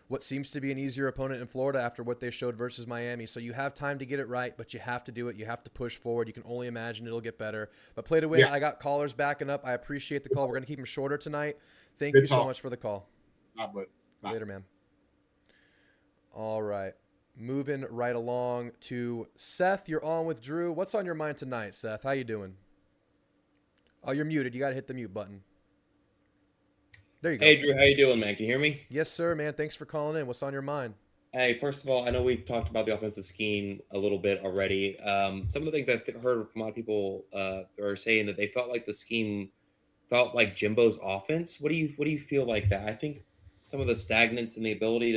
[SPEAKER 1] what seems to be an easier opponent in Florida after what they showed versus Miami. So you have time to get it right, but you have to do it. You have to push forward. You can only imagine it'll get better. But play to win. Yeah. I got callers backing up. I appreciate the call. We're going to keep them shorter tonight. Thank you so much for the call.
[SPEAKER 4] Bye.
[SPEAKER 1] Later, man. All right. Moving right along to Seth. You're on with Drew. What's on your mind tonight, Seth? How you doing? Oh, you're muted. You got to hit the mute button. There you go.
[SPEAKER 5] Hey, Drew. How you doing, man? Can you hear me?
[SPEAKER 1] Yes, sir, man. Thanks for calling in. What's on your mind?
[SPEAKER 5] Hey, first of all, I know we've talked about the offensive scheme a little bit already. Some of the things I've heard from a lot of people are saying that they felt like the scheme felt like Jimbo's offense. What do you feel like that? I think some of the stagnance and the inability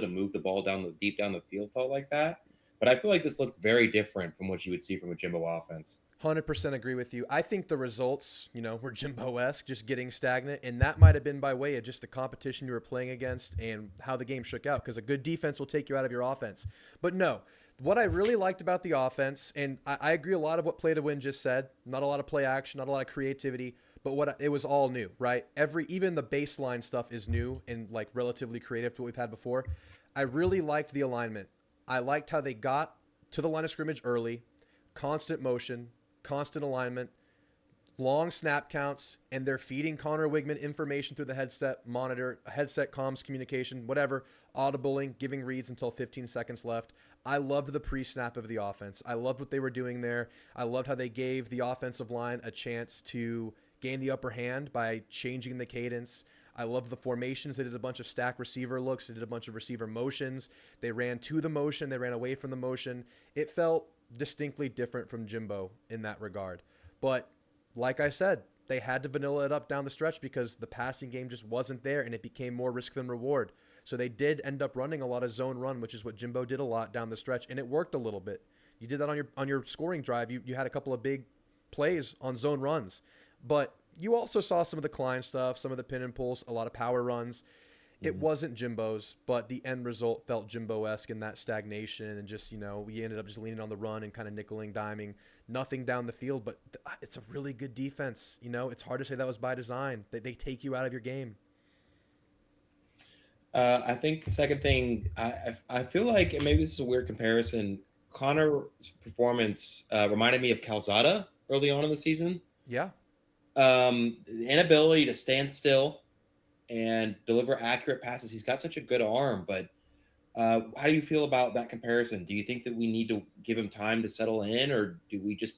[SPEAKER 5] to move the ball deep down the field felt like that. But I feel like this looked very different from what you would see from a Jimbo offense.
[SPEAKER 1] 100% agree with you. I think the results, were Jimbo-esque, just getting stagnant, and that might have been by way of just the competition you were playing against and how the game shook out, because a good defense will take you out of your offense. But no, what I really liked about the offense, and I agree a lot of what Play to Win just said, not a lot of play action, not a lot of creativity, but it was all new, right? Even the baseline stuff is new and like relatively creative to what we've had before. I really liked the alignment. I liked how they got to the line of scrimmage early, constant motion, constant alignment, long snap counts, and they're feeding Connor Weigman information through the headset monitor, headset comms communication, whatever, audibling, giving reads until 15 seconds left. I loved the pre-snap of the offense. I loved what they were doing there. I loved how they gave the offensive line a chance to gain the upper hand by changing the cadence. I loved the formations. They did a bunch of stack receiver looks. They did a bunch of receiver motions. They ran to the motion. They ran away from the motion. It felt distinctly different from Jimbo in that regard. But like I said, they had to vanilla it up down the stretch because the passing game just wasn't there, and it became more risk than reward. So they did end up running a lot of zone run, which is what Jimbo did a lot down the stretch, and it worked a little bit. You did that on your scoring drive. You had a couple of big plays on zone runs. But you also saw some of the Klein stuff, some of the pin and pulls, a lot of power runs. It wasn't Jimbo's, but the end result felt Jimbo-esque in that stagnation, and just, we ended up just leaning on the run and kind of nickeling, diming, nothing down the field. But it's a really good defense. It's hard to say that was by design. They take you out of your game.
[SPEAKER 5] I think the second thing, I feel like, and maybe this is a weird comparison, Connor's performance reminded me of Calzada early on in the season.
[SPEAKER 1] Yeah.
[SPEAKER 5] The inability to stand still and deliver accurate passes. He's got such a good arm, but how do you feel about that comparison? Do you think that we need to give him time to settle in, or do we just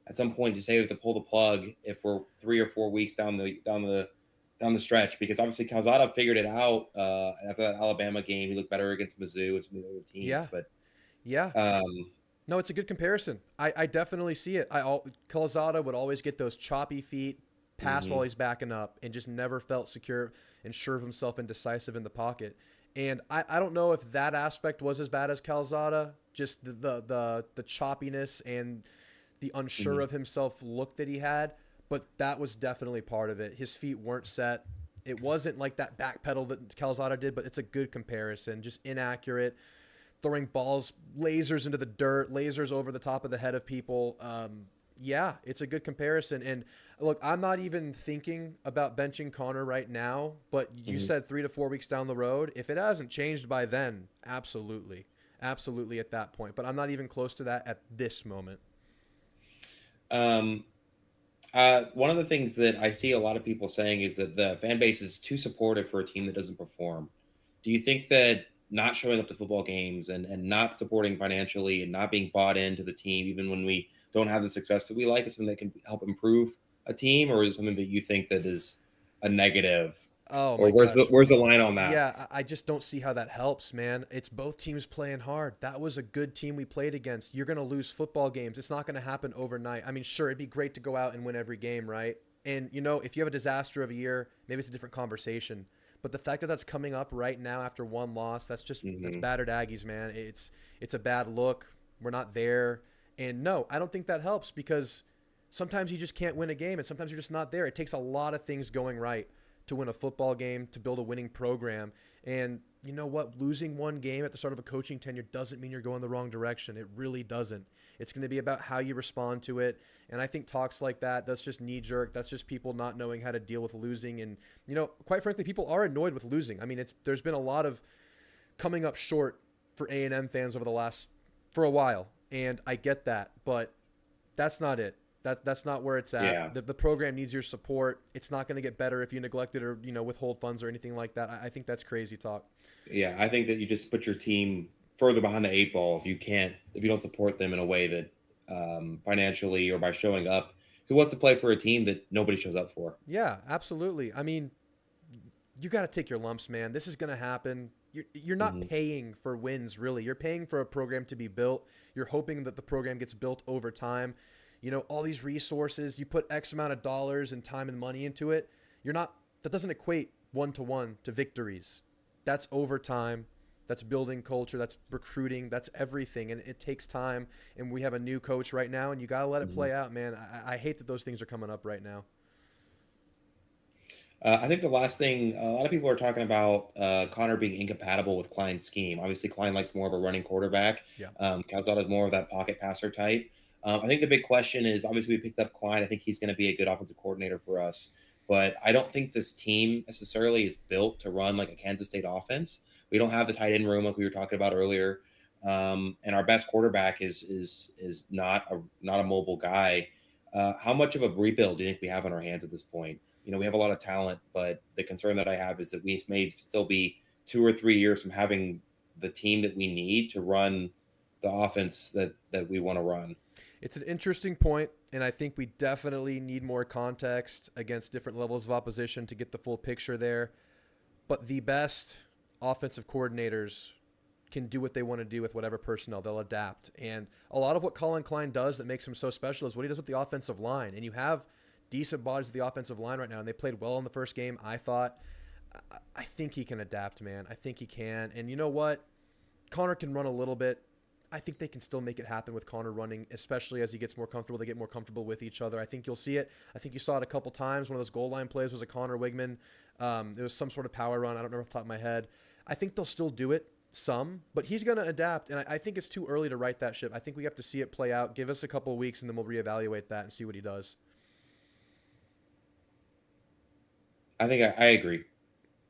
[SPEAKER 5] at some point just say we have to pull the plug if we're 3 or 4 weeks down the stretch? Because obviously Calzada figured it out after that Alabama game. He looked better against Mizzou and some of the other teams.
[SPEAKER 1] Yeah.
[SPEAKER 5] But
[SPEAKER 1] no, it's a good comparison. I definitely see it. Calzada would always get those choppy feet, pass while he's backing up, and just never felt secure and sure of himself and decisive in the pocket. And I don't know if that aspect was as bad as Calzada, just the choppiness and the unsure of himself look that he had, but that was definitely part of it. His feet weren't set. It wasn't like that back pedal that Calzada did, but it's a good comparison. Just inaccurate, throwing balls, lasers into the dirt, lasers over the top of the head of people. Yeah, it's a good comparison. And look, I'm not even thinking about benching Connor right now, but you said 3 to 4 weeks down the road. If it hasn't changed by then, absolutely at that point. But I'm not even close to that at this moment.
[SPEAKER 5] One of the things that I see a lot of people saying is that the fan base is too supportive for a team that doesn't perform. Do you think that not showing up to football games and not supporting financially and not being bought into the team, even when we don't have the success that we like, is something that can help improve a team, or is it something that you think that is a negative?
[SPEAKER 1] Oh,
[SPEAKER 5] or where's the line on that?
[SPEAKER 1] Yeah, I just don't see how that helps, man. It's both teams playing hard. That was a good team we played against. You're going to lose football games. It's not going to happen overnight. I mean, sure, it'd be great to go out and win every game, right? And, if you have a disaster of a year, maybe it's a different conversation. But the fact that that's coming up right now after one loss, that's just that's battered Aggies, man. It's a bad look. We're not there. And no, I don't think that helps, because sometimes you just can't win a game, and sometimes you're just not there. It takes a lot of things going right to win a football game, to build a winning program. And you know what? Losing one game at the start of a coaching tenure doesn't mean you're going the wrong direction. It really doesn't. It's going to be about how you respond to it. And I think talks like that's just knee-jerk. That's just people not knowing how to deal with losing. And, quite frankly, people are annoyed with losing. I mean, there's been a lot of coming up short for A&M fans for a while. And I get that, but that's not it. That's not where it's at.
[SPEAKER 5] Yeah.
[SPEAKER 1] The program needs your support. It's not going to get better if you neglect it or, withhold funds or anything like that. I think that's crazy talk.
[SPEAKER 5] Yeah, I think that you just put your team further behind the 8 ball if you don't support them in a way that financially or by showing up. Who wants to play for a team that nobody shows up for?
[SPEAKER 1] Yeah, absolutely. I mean, you got to take your lumps, man. This is going to happen. You're not paying for wins, really. You're paying for a program to be built. You're hoping that the program gets built over time. All these resources, you put X amount of dollars and time and money into it. That doesn't equate 1-to-1 to victories. That's overtime. That's building culture. That's recruiting. That's everything. And it takes time. And we have a new coach right now, and you got to let it play out, man. I hate that those things are coming up right now.
[SPEAKER 5] I think the last thing, a lot of people are talking about Connor being incompatible with Klein's scheme. Obviously, Klein likes more of a running quarterback.
[SPEAKER 1] Yeah.
[SPEAKER 5] Calzada is more of that pocket passer type. I think the big question is, obviously, we picked up Klein. I think he's going to be a good offensive coordinator for us. But I don't think this team necessarily is built to run like a Kansas State offense. We don't have the tight end room like we were talking about earlier. And our best quarterback is not a mobile guy. How much of a rebuild do you think we have on our hands at this point? We have a lot of talent, but the concern that I have is that we may still be 2 or 3 years from having the team that we need to run the offense that we want to run.
[SPEAKER 1] It's an interesting point, and I think we definitely need more context against different levels of opposition to get the full picture there. But the best offensive coordinators can do what they want to do with whatever personnel. They'll adapt. And a lot of what Colin Klein does that makes him so special is what he does with the offensive line. And you have decent bodies of the offensive line right now, and they played well in the first game, I thought. I think he can adapt, man. I think he can. And you know what? Connor can run a little bit. I think they can still make it happen with Connor running, especially as he gets more comfortable. They get more comfortable with each other. I think you'll see it. I think you saw it a couple times. One of those goal line plays was a Connor Weigman. There was some sort of power run. I don't remember off the top of my head. I think they'll still do it some, but he's going to adapt, and I think it's too early to right that ship. I think we have to see it play out. Give us a couple of weeks, and then we'll reevaluate that and see what he does.
[SPEAKER 5] I think I agree.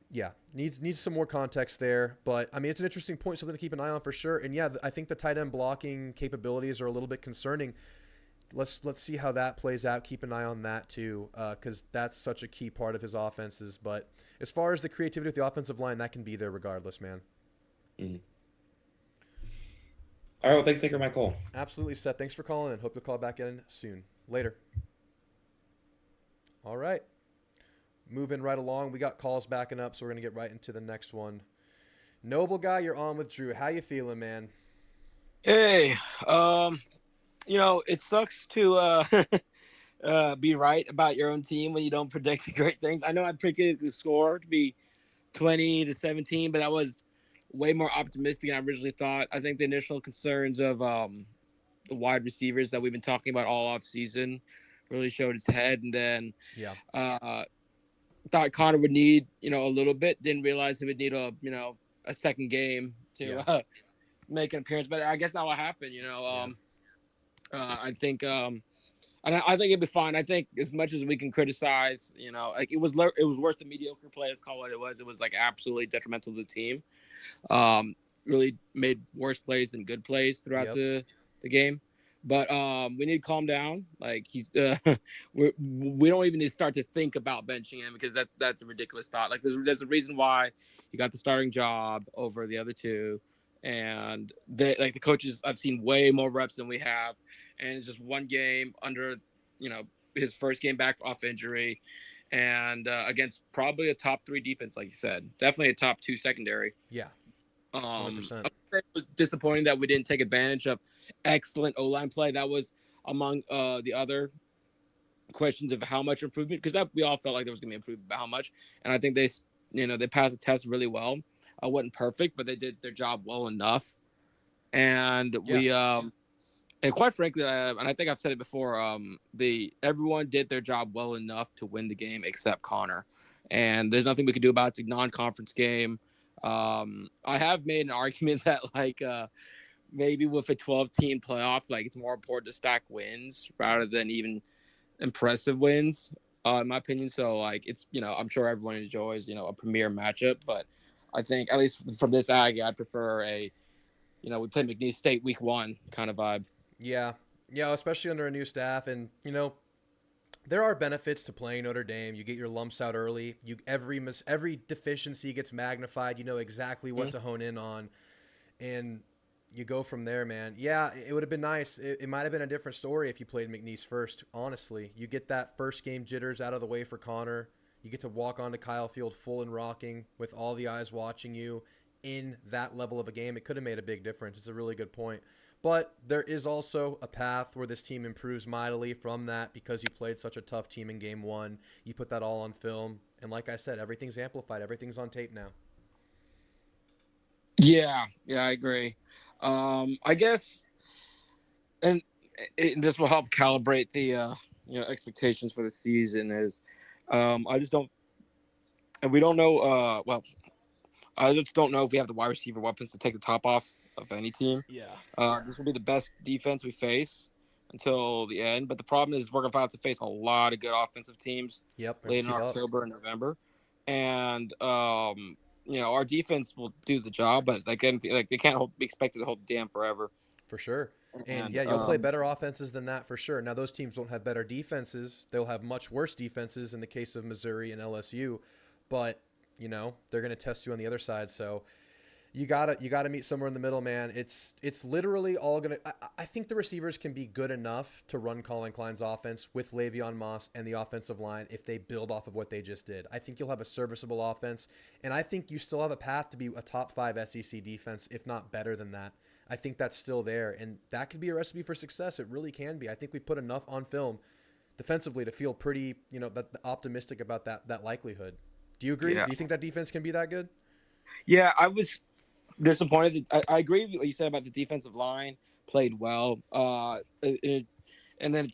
[SPEAKER 1] Yeah, needs some more context there, but I mean it's an interesting point, something to keep an eye on for sure. And yeah, I think the tight end blocking capabilities are a little bit concerning. Let's see how that plays out. Keep an eye on that too, because that's such a key part of his offenses. But as far as the creativity with the offensive line, that can be there regardless, man.
[SPEAKER 5] Mm-hmm. All right, well, thanks for taking my call.
[SPEAKER 1] Absolutely, Seth. Thanks for calling and hope you'll call back in soon. Later. All right. Moving right along. We got calls backing up, so we're going to get right into the next one. Noble Guy, you're on with Drew. How you feeling, man?
[SPEAKER 6] Hey, it sucks to be right about your own team when you don't predict great things. I know I predicted the score to be 20-17, but that was way more optimistic than I originally thought. I think the initial concerns of the wide receivers that we've been talking about all off season really showed its head, and then thought Connor would need a little bit. Didn't realize he would need a second game to make an appearance. But I guess that will happen. I think and I think it'd be fine. I think as much as we can criticize, like it was worse than mediocre play. Let's call it what it was. It was like absolutely detrimental to the team. Really made worse plays than good plays throughout the game. But we need to calm down. Like we don't even need to start to think about benching him because that's a ridiculous thought. Like there's a reason why he got the starting job over the other two, and the coaches I've seen way more reps than we have, and it's just one game under his first game back off injury, and against probably a top 3 defense, like you said, definitely a top 2 secondary.
[SPEAKER 1] Yeah. 100%.
[SPEAKER 6] It was disappointing that we didn't take advantage of excellent O-line play. That was among the other questions of how much improvement, because we all felt like there was going to be improvement, but how much. And I think they passed the test really well. Wasn't perfect, but they did their job well enough. And we and quite frankly, and I think I've said it before, everyone did their job well enough to win the game except Connor. And there's nothing we could do about it. It's a non-conference game. I have made an argument that maybe with a 12-team playoff, it's more important to stack wins rather than even impressive wins, in my opinion. So it's I'm sure everyone enjoys a premier matchup, but I think at least from this Aggie, I'd prefer we play McNeese State week 1 kind of vibe.
[SPEAKER 1] Yeah, especially under a new staff, and there are benefits to playing Notre Dame. You get your lumps out early. Every deficiency gets magnified. You know exactly what to hone in on, and you go from there, man. Yeah, it would have been nice. It might have been a different story if you played McNeese first, honestly. You get that first game jitters out of the way for Connor. You get to walk onto Kyle Field full and rocking with all the eyes watching you in that level of a game. It could have made a big difference. It's a really good point. But there is also a path where this team improves mightily from that because you played such a tough team in game 1. You put that all on film. And like I said, everything's amplified. Everything's on tape now.
[SPEAKER 6] Yeah, I agree. I guess, and this will help calibrate the expectations for the season is I just don't, and we don't know, I just don't know if we have the wide receiver weapons to take the top off of any team.
[SPEAKER 1] Yeah.
[SPEAKER 6] This will be the best defense we face until the end. But the problem is we're going to have to face a lot of good offensive teams late in October and November. And, our defense will do the job, but they can't be expected to hold the dam forever.
[SPEAKER 1] For sure. And you'll play better offenses than that for sure. Now, those teams don't have better defenses. They'll have much worse defenses in the case of Missouri and LSU. But, they're going to test you on the other side. So you gotta meet somewhere in the middle, man. It's literally all gonna. I think the receivers can be good enough to run Colin Klein's offense with Le'Veon Moss and the offensive line if they build off of what they just did. I think you'll have a serviceable offense, and I think you still have a path to be a top 5 SEC defense, if not better than that. I think that's still there, and that could be a recipe for success. It really can be. I think we've put enough on film defensively to feel pretty, optimistic about that likelihood. Do you agree?
[SPEAKER 6] Yeah.
[SPEAKER 1] Do you think that defense can be that good?
[SPEAKER 6] Yeah, disappointed. I agree with what you said about the defensive line played well. And then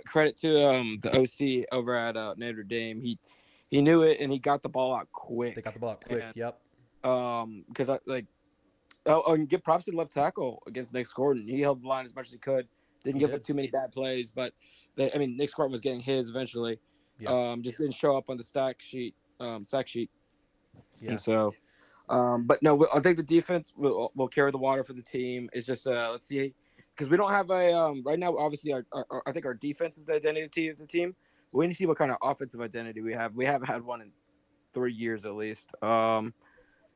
[SPEAKER 6] credit to the OC over at Notre Dame. He knew it and he got the ball out quick.
[SPEAKER 1] They got the ball out quick.
[SPEAKER 6] And,
[SPEAKER 1] Yep.
[SPEAKER 6] Because and give props to the left tackle against Nick Gordon. He held the line as much as he could. Didn't give up too many bad plays, but Nick Gordon was getting his eventually. Yep. Just didn't show up on the sack sheet. Yeah. And so, but no, I think the defense will carry the water for the team. It's just let's see, because we don't have a right now. Obviously, I think our defense is the identity of the team. We need to see what kind of offensive identity we have. We haven't had one in 3 years at least.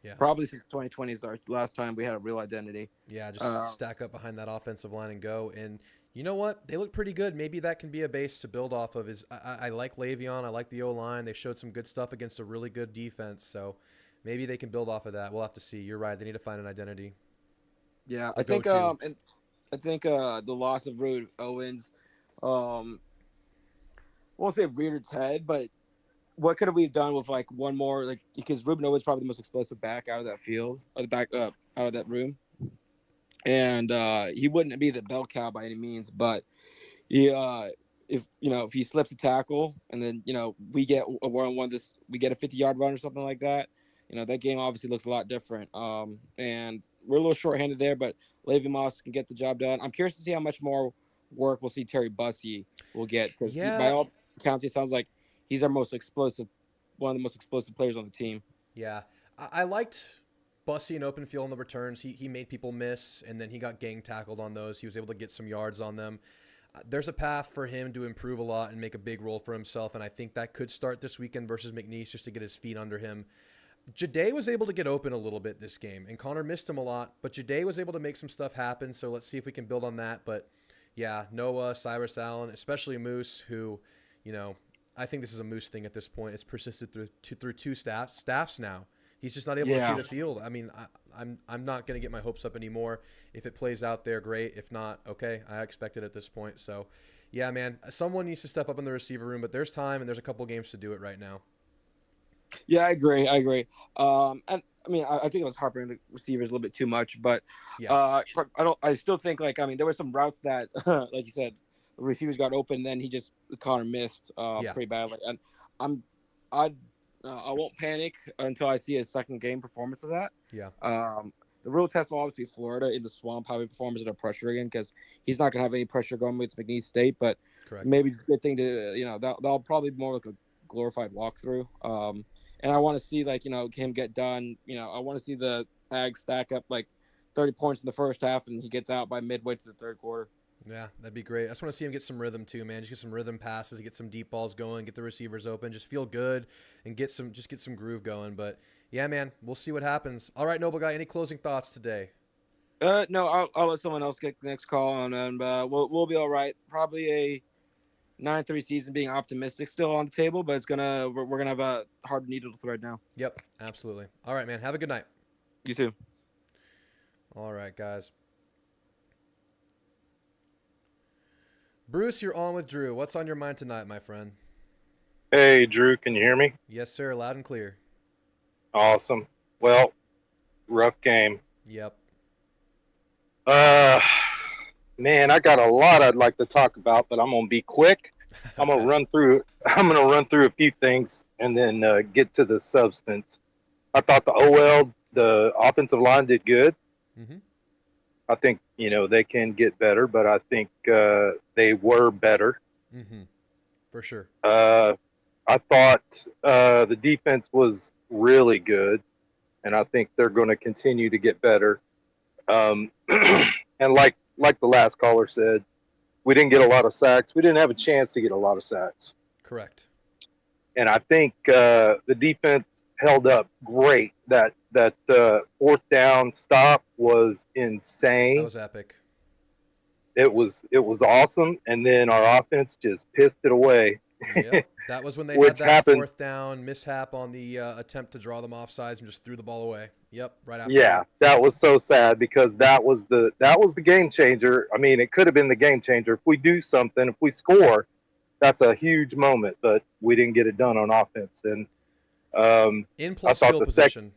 [SPEAKER 1] Yeah.
[SPEAKER 6] Probably since 2020 is our last time we had a real identity.
[SPEAKER 1] Yeah, just stack up behind that offensive line and go. And you know what? They look pretty good. Maybe that can be a base to build off of. I like Le'Veon. I like the O-line. They showed some good stuff against a really good defense. So maybe they can build off of that. We'll have to see. You're right. They need to find an identity.
[SPEAKER 6] Yeah, I think the loss of Rude Owens, I won't say reared its head, but what could have we done with like one more, like, because Ruben Owens probably the most explosive back out of that field, or the back up out of that room, and he wouldn't be the bell cow by any means, but if he slips a tackle and then we get a one-on-one, we get a 50-yard run or something like that, that game obviously looks a lot different. And we're a little short-handed there, but Le'Veon Moss can get the job done. I'm curious to see how much more work we'll see Terry Bussey will get, because by all accounts, it sounds like he's our most explosive, one of the most explosive players on the team.
[SPEAKER 1] Yeah, I liked Bussey in open field on the returns. He made people miss, and then he got gang tackled on those. He was able to get some yards on them. There's a path for him to improve a lot and make a big role for himself, and I think that could start this weekend versus McNeese, just to get his feet under him. Ja'Day was able to get open a little bit this game, and Connor missed him a lot, but Ja'Day was able to make some stuff happen, so let's see if we can build on that. But yeah, Noah, Cyrus Allen, especially Moose, who, I think this is a Moose thing at this point. It's persisted through two staffs now. He's just not able to see the field. I mean, I'm not going to get my hopes up anymore. If it plays out there, great. If not, okay. I expect it at this point. So, yeah, man, someone needs to step up in the receiver room, but there's time and there's a couple games to do it right now.
[SPEAKER 6] Yeah, I agree. And I mean, I think I was harping on the receivers a little bit too much, but I still think there were some routes that, like you said, the receivers got open, then Connor missed pretty badly. And I won't panic until I see a second game performance of that.
[SPEAKER 1] Yeah.
[SPEAKER 6] The real test will obviously Florida in the swamp, how he performs under pressure again, because he's not going to have any pressure going with McNeese State, but maybe it's a good thing to, that'll probably be more like a glorified walkthrough. And I want to see him get done. I want to see the Ags stack up like 30 points in the first half and he gets out by midway to the third quarter.
[SPEAKER 1] Yeah, that'd be great. I just want to see him get some rhythm too, man. Just get some rhythm passes, get some deep balls going, get the receivers open, just feel good and get some groove going. But yeah, man, we'll see what happens. All right, Noble Guy, any closing thoughts today?
[SPEAKER 6] No, I'll let someone else get the next call on, and we'll be all right. Probably a 9-3 season, being optimistic still on the table, but we're gonna have a hard needle to thread now.
[SPEAKER 1] Yep, absolutely. All right, man. Have a good night.
[SPEAKER 6] You too.
[SPEAKER 1] All right, guys. Bruce, you're on with Drew. What's on your mind tonight, my friend?
[SPEAKER 7] Hey, Drew, can you hear me?
[SPEAKER 1] Yes, sir. Loud and clear.
[SPEAKER 7] Awesome. Well, rough game.
[SPEAKER 1] Yep.
[SPEAKER 7] Man, I got a lot I'd like to talk about, but I'm gonna be quick. I'm gonna run through a few things and then get to the substance. I thought the offensive line did good.
[SPEAKER 1] Mm-hmm.
[SPEAKER 7] I think they can get better, but I think they were better.
[SPEAKER 1] Mm-hmm. For sure.
[SPEAKER 7] I thought the defense was really good, and I think they're going to continue to get better. And like the last caller said, we didn't get a lot of sacks. We didn't have a chance to get a lot of sacks.
[SPEAKER 1] Correct.
[SPEAKER 7] And I think the defense held up great. That fourth down stop was insane.
[SPEAKER 1] That was epic.
[SPEAKER 7] It was awesome. And then our offense just pissed it away.
[SPEAKER 1] Yep. That was when they had that fourth down mishap on the attempt to draw them offsides and just threw the ball away. Yep, right after.
[SPEAKER 7] Yeah, that was so sad because that was the game changer. I mean, it could have been the game changer. If we do something, if we score, that's a huge moment. But we didn't get it done on offense. And
[SPEAKER 1] in plus field position.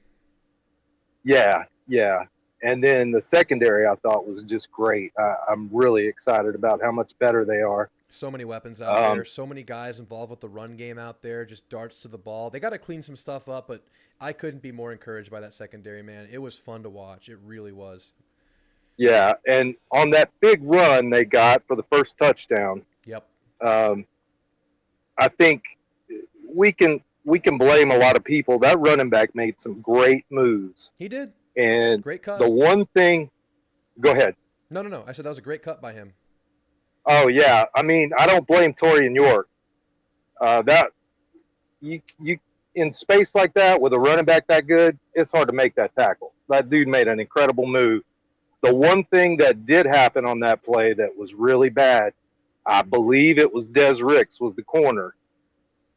[SPEAKER 7] Yeah, Yeah. And then the secondary I thought was just great. I'm really excited about how much better they are.
[SPEAKER 1] So many weapons out there, so many guys involved with the run game out there, just darts to the ball. They got to clean some stuff up, but I couldn't be more encouraged by that secondary, man. It was fun to watch. It really was.
[SPEAKER 7] Yeah. And on that big run they got for the first touchdown,
[SPEAKER 1] Yep.
[SPEAKER 7] I think we can blame a lot of people. That running back made some great moves.
[SPEAKER 1] He did.
[SPEAKER 7] And
[SPEAKER 1] Great cut.
[SPEAKER 7] the one thing, go ahead.
[SPEAKER 1] No. I said that was a great cut by him.
[SPEAKER 7] Oh yeah, I mean I don't blame Torian York. That you in space like that with a running back that good, it's hard to make that tackle. That dude made an incredible move. The one thing that did happen on that play that was really bad, I believe it was Des Ricks was the corner,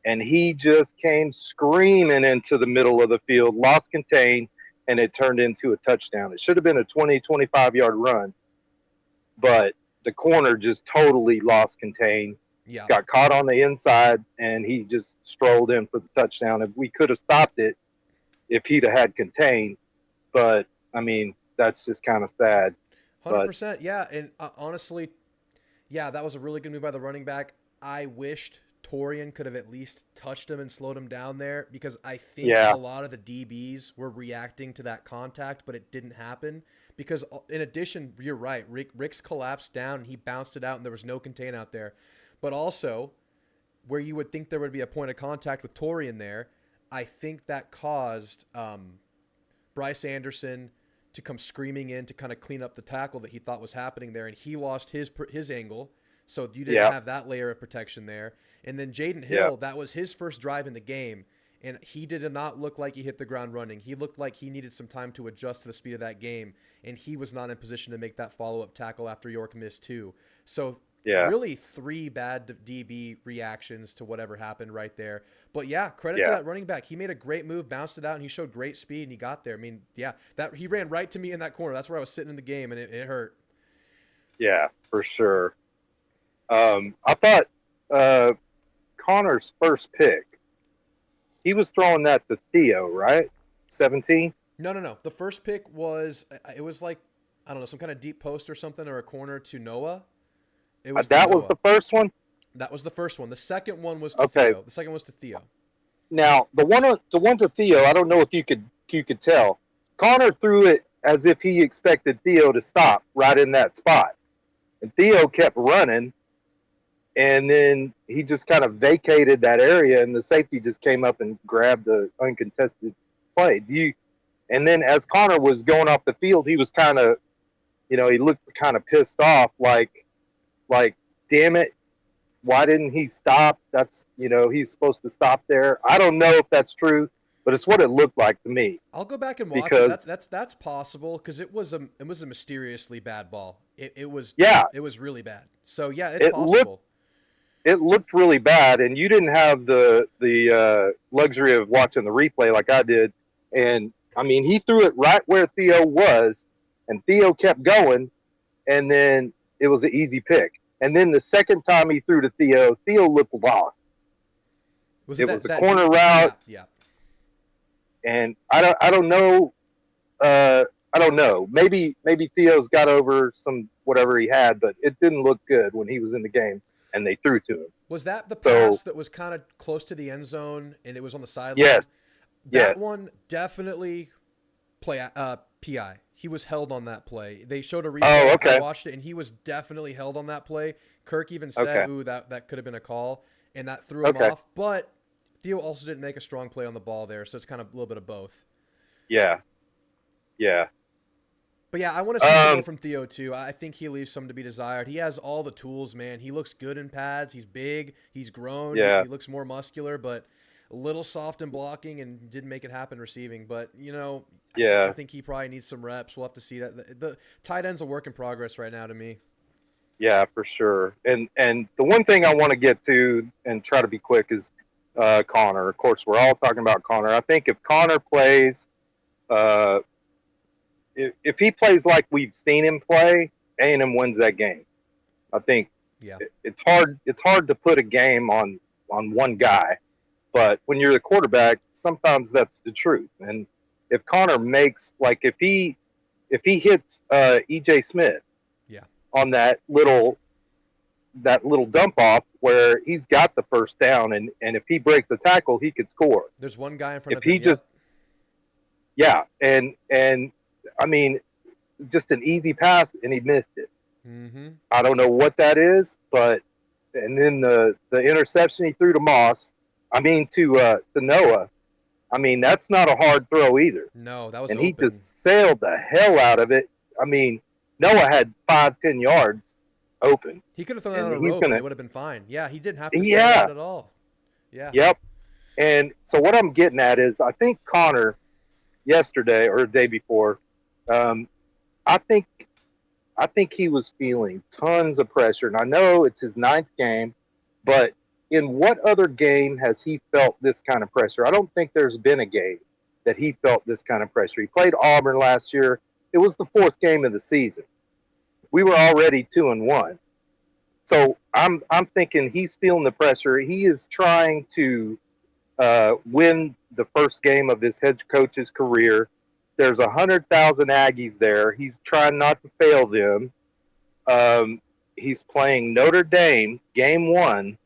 [SPEAKER 7] and he just came screaming into the middle of the field, lost contain, and it turned into a touchdown. It should have been a 20, 25-yard run, but the corner just totally lost contain, got caught on the inside, and he just strolled in for the touchdown. If we could have stopped it if he'd have had contain, but, I mean, that's just kind of sad.
[SPEAKER 1] 100%, yeah, and honestly, yeah, that was a really good move by the running back. I wished Torian could have at least touched him and slowed him down there, because I think a lot of the DBs were reacting to that contact, but it didn't happen. Because in addition, you're right, Rick's collapsed down and he bounced it out and there was no contain out there. But also, where you would think there would be a point of contact with Torian there, I think that caused Bryce Anderson to come screaming in to kind of clean up the tackle that he thought was happening there, and he lost his angle. So you didn't have that layer of protection there. And then Jaden Hill, that was his first drive in the game, and he did not look like he hit the ground running. He looked like he needed some time to adjust to the speed of that game, and he was not in position to make that follow-up tackle after York missed too. So really 3 bad DB reactions to whatever happened right there. But credit to that running back. He made a great move, bounced it out, and he showed great speed, and he got there. I mean, that he ran right to me in that corner. That's where I was sitting in the game, and it hurt.
[SPEAKER 7] Yeah, for sure. I thought Connor's first pick, he was throwing that to Theo, right? 17?
[SPEAKER 1] No. The first pick was, it was like, I don't know, some kind of deep post or something, or a corner to Noah. It was
[SPEAKER 7] that was the first one?
[SPEAKER 1] That was the first one. The second one was to Theo. The second was to Theo.
[SPEAKER 7] Now, the one to Theo, I don't know if you could tell. Connor threw it as if he expected Theo to stop right in that spot. And Theo kept running, and then he just kind of vacated that area, and the safety just came up and grabbed the uncontested play. And then as Connor was going off the field, he was kind of, he looked kind of pissed off, like, damn it, why didn't he stop? That's, he's supposed to stop there. I don't know if that's true, but it's what it looked like to me.
[SPEAKER 1] I'll go back and watch it. That's possible, because it was a mysteriously bad ball. It was really bad. So it's possible.
[SPEAKER 7] It looked really bad, and you didn't have the luxury of watching the replay like I did. And I mean, he threw it right where Theo was, and Theo kept going, and then it was an easy pick. And then the second time he threw to Theo looked lost. It was a corner route.
[SPEAKER 1] Yeah.
[SPEAKER 7] And I don't know. I don't know. Maybe Theo's got over some whatever he had, but it didn't look good when he was in the game and they threw to him.
[SPEAKER 1] Was that the pass that was kind of close to the end zone and it was on the sideline?
[SPEAKER 7] Yes.
[SPEAKER 1] That one definitely PI. He was held on that play. They showed a replay.
[SPEAKER 7] Oh, okay.
[SPEAKER 1] I watched it, and he was definitely held on that play. Kirk even said, "Ooh, that could have been a call," and that threw him off. But Theo also didn't make a strong play on the ball there, so it's kind of a little bit of both.
[SPEAKER 7] Yeah.
[SPEAKER 1] But I want to see some more from Theo too. I think he leaves some to be desired. He has all the tools, man. He looks good in pads. He's big. He's grown.
[SPEAKER 7] Yeah.
[SPEAKER 1] He looks more muscular, but a little soft in blocking and didn't make it happen receiving. But, I think he probably needs some reps. We'll have to see that. The tight end's a work in progress right now to me.
[SPEAKER 7] Yeah, for sure. And the one thing I want to get to and try to be quick is Connor. Of course, we're all talking about Connor. I think if Connor plays, if he plays like we've seen him play, A&M wins that game. I think it's hard to put a game on one guy. But when you're the quarterback, sometimes that's the truth. And if Connor makes, like, if he hits EJ Smith
[SPEAKER 1] Yeah.
[SPEAKER 7] on that little dump off where he's got the first down, and if he breaks the tackle, he could score.
[SPEAKER 1] There's one guy in front
[SPEAKER 7] If
[SPEAKER 1] of
[SPEAKER 7] he
[SPEAKER 1] him.
[SPEAKER 7] just
[SPEAKER 1] Yep.
[SPEAKER 7] yeah, and I mean, just an easy pass, and he missed it.
[SPEAKER 1] Mm-hmm.
[SPEAKER 7] I don't know what that is, but and then the interception he threw to Moss, I mean to Noah. I mean, that's not a hard throw either.
[SPEAKER 1] No, that was
[SPEAKER 7] And
[SPEAKER 1] open.
[SPEAKER 7] he just sailed the hell out of it. I mean, Noah had 5-10 yards open.
[SPEAKER 1] He could have thrown it
[SPEAKER 7] and
[SPEAKER 1] on a
[SPEAKER 7] he's
[SPEAKER 1] rope and it would have been fine. Yeah, he didn't have to
[SPEAKER 7] Yeah.
[SPEAKER 1] sell it at all. Yeah.
[SPEAKER 7] Yep. And so what I'm getting at is, I think Connor yesterday or the day before, I think he was feeling tons of pressure. And I know it's his 9th game, but in what other game has he felt this kind of pressure? I don't think there's been a game that he felt this kind of pressure. He played Auburn last year. It was the 4th game of the season. We were already 2-1. So I'm thinking he's feeling the pressure. He is trying to win the first game of his head coach's career. There's 100,000 Aggies there. He's trying not to fail them. He's playing Notre Dame, game 1.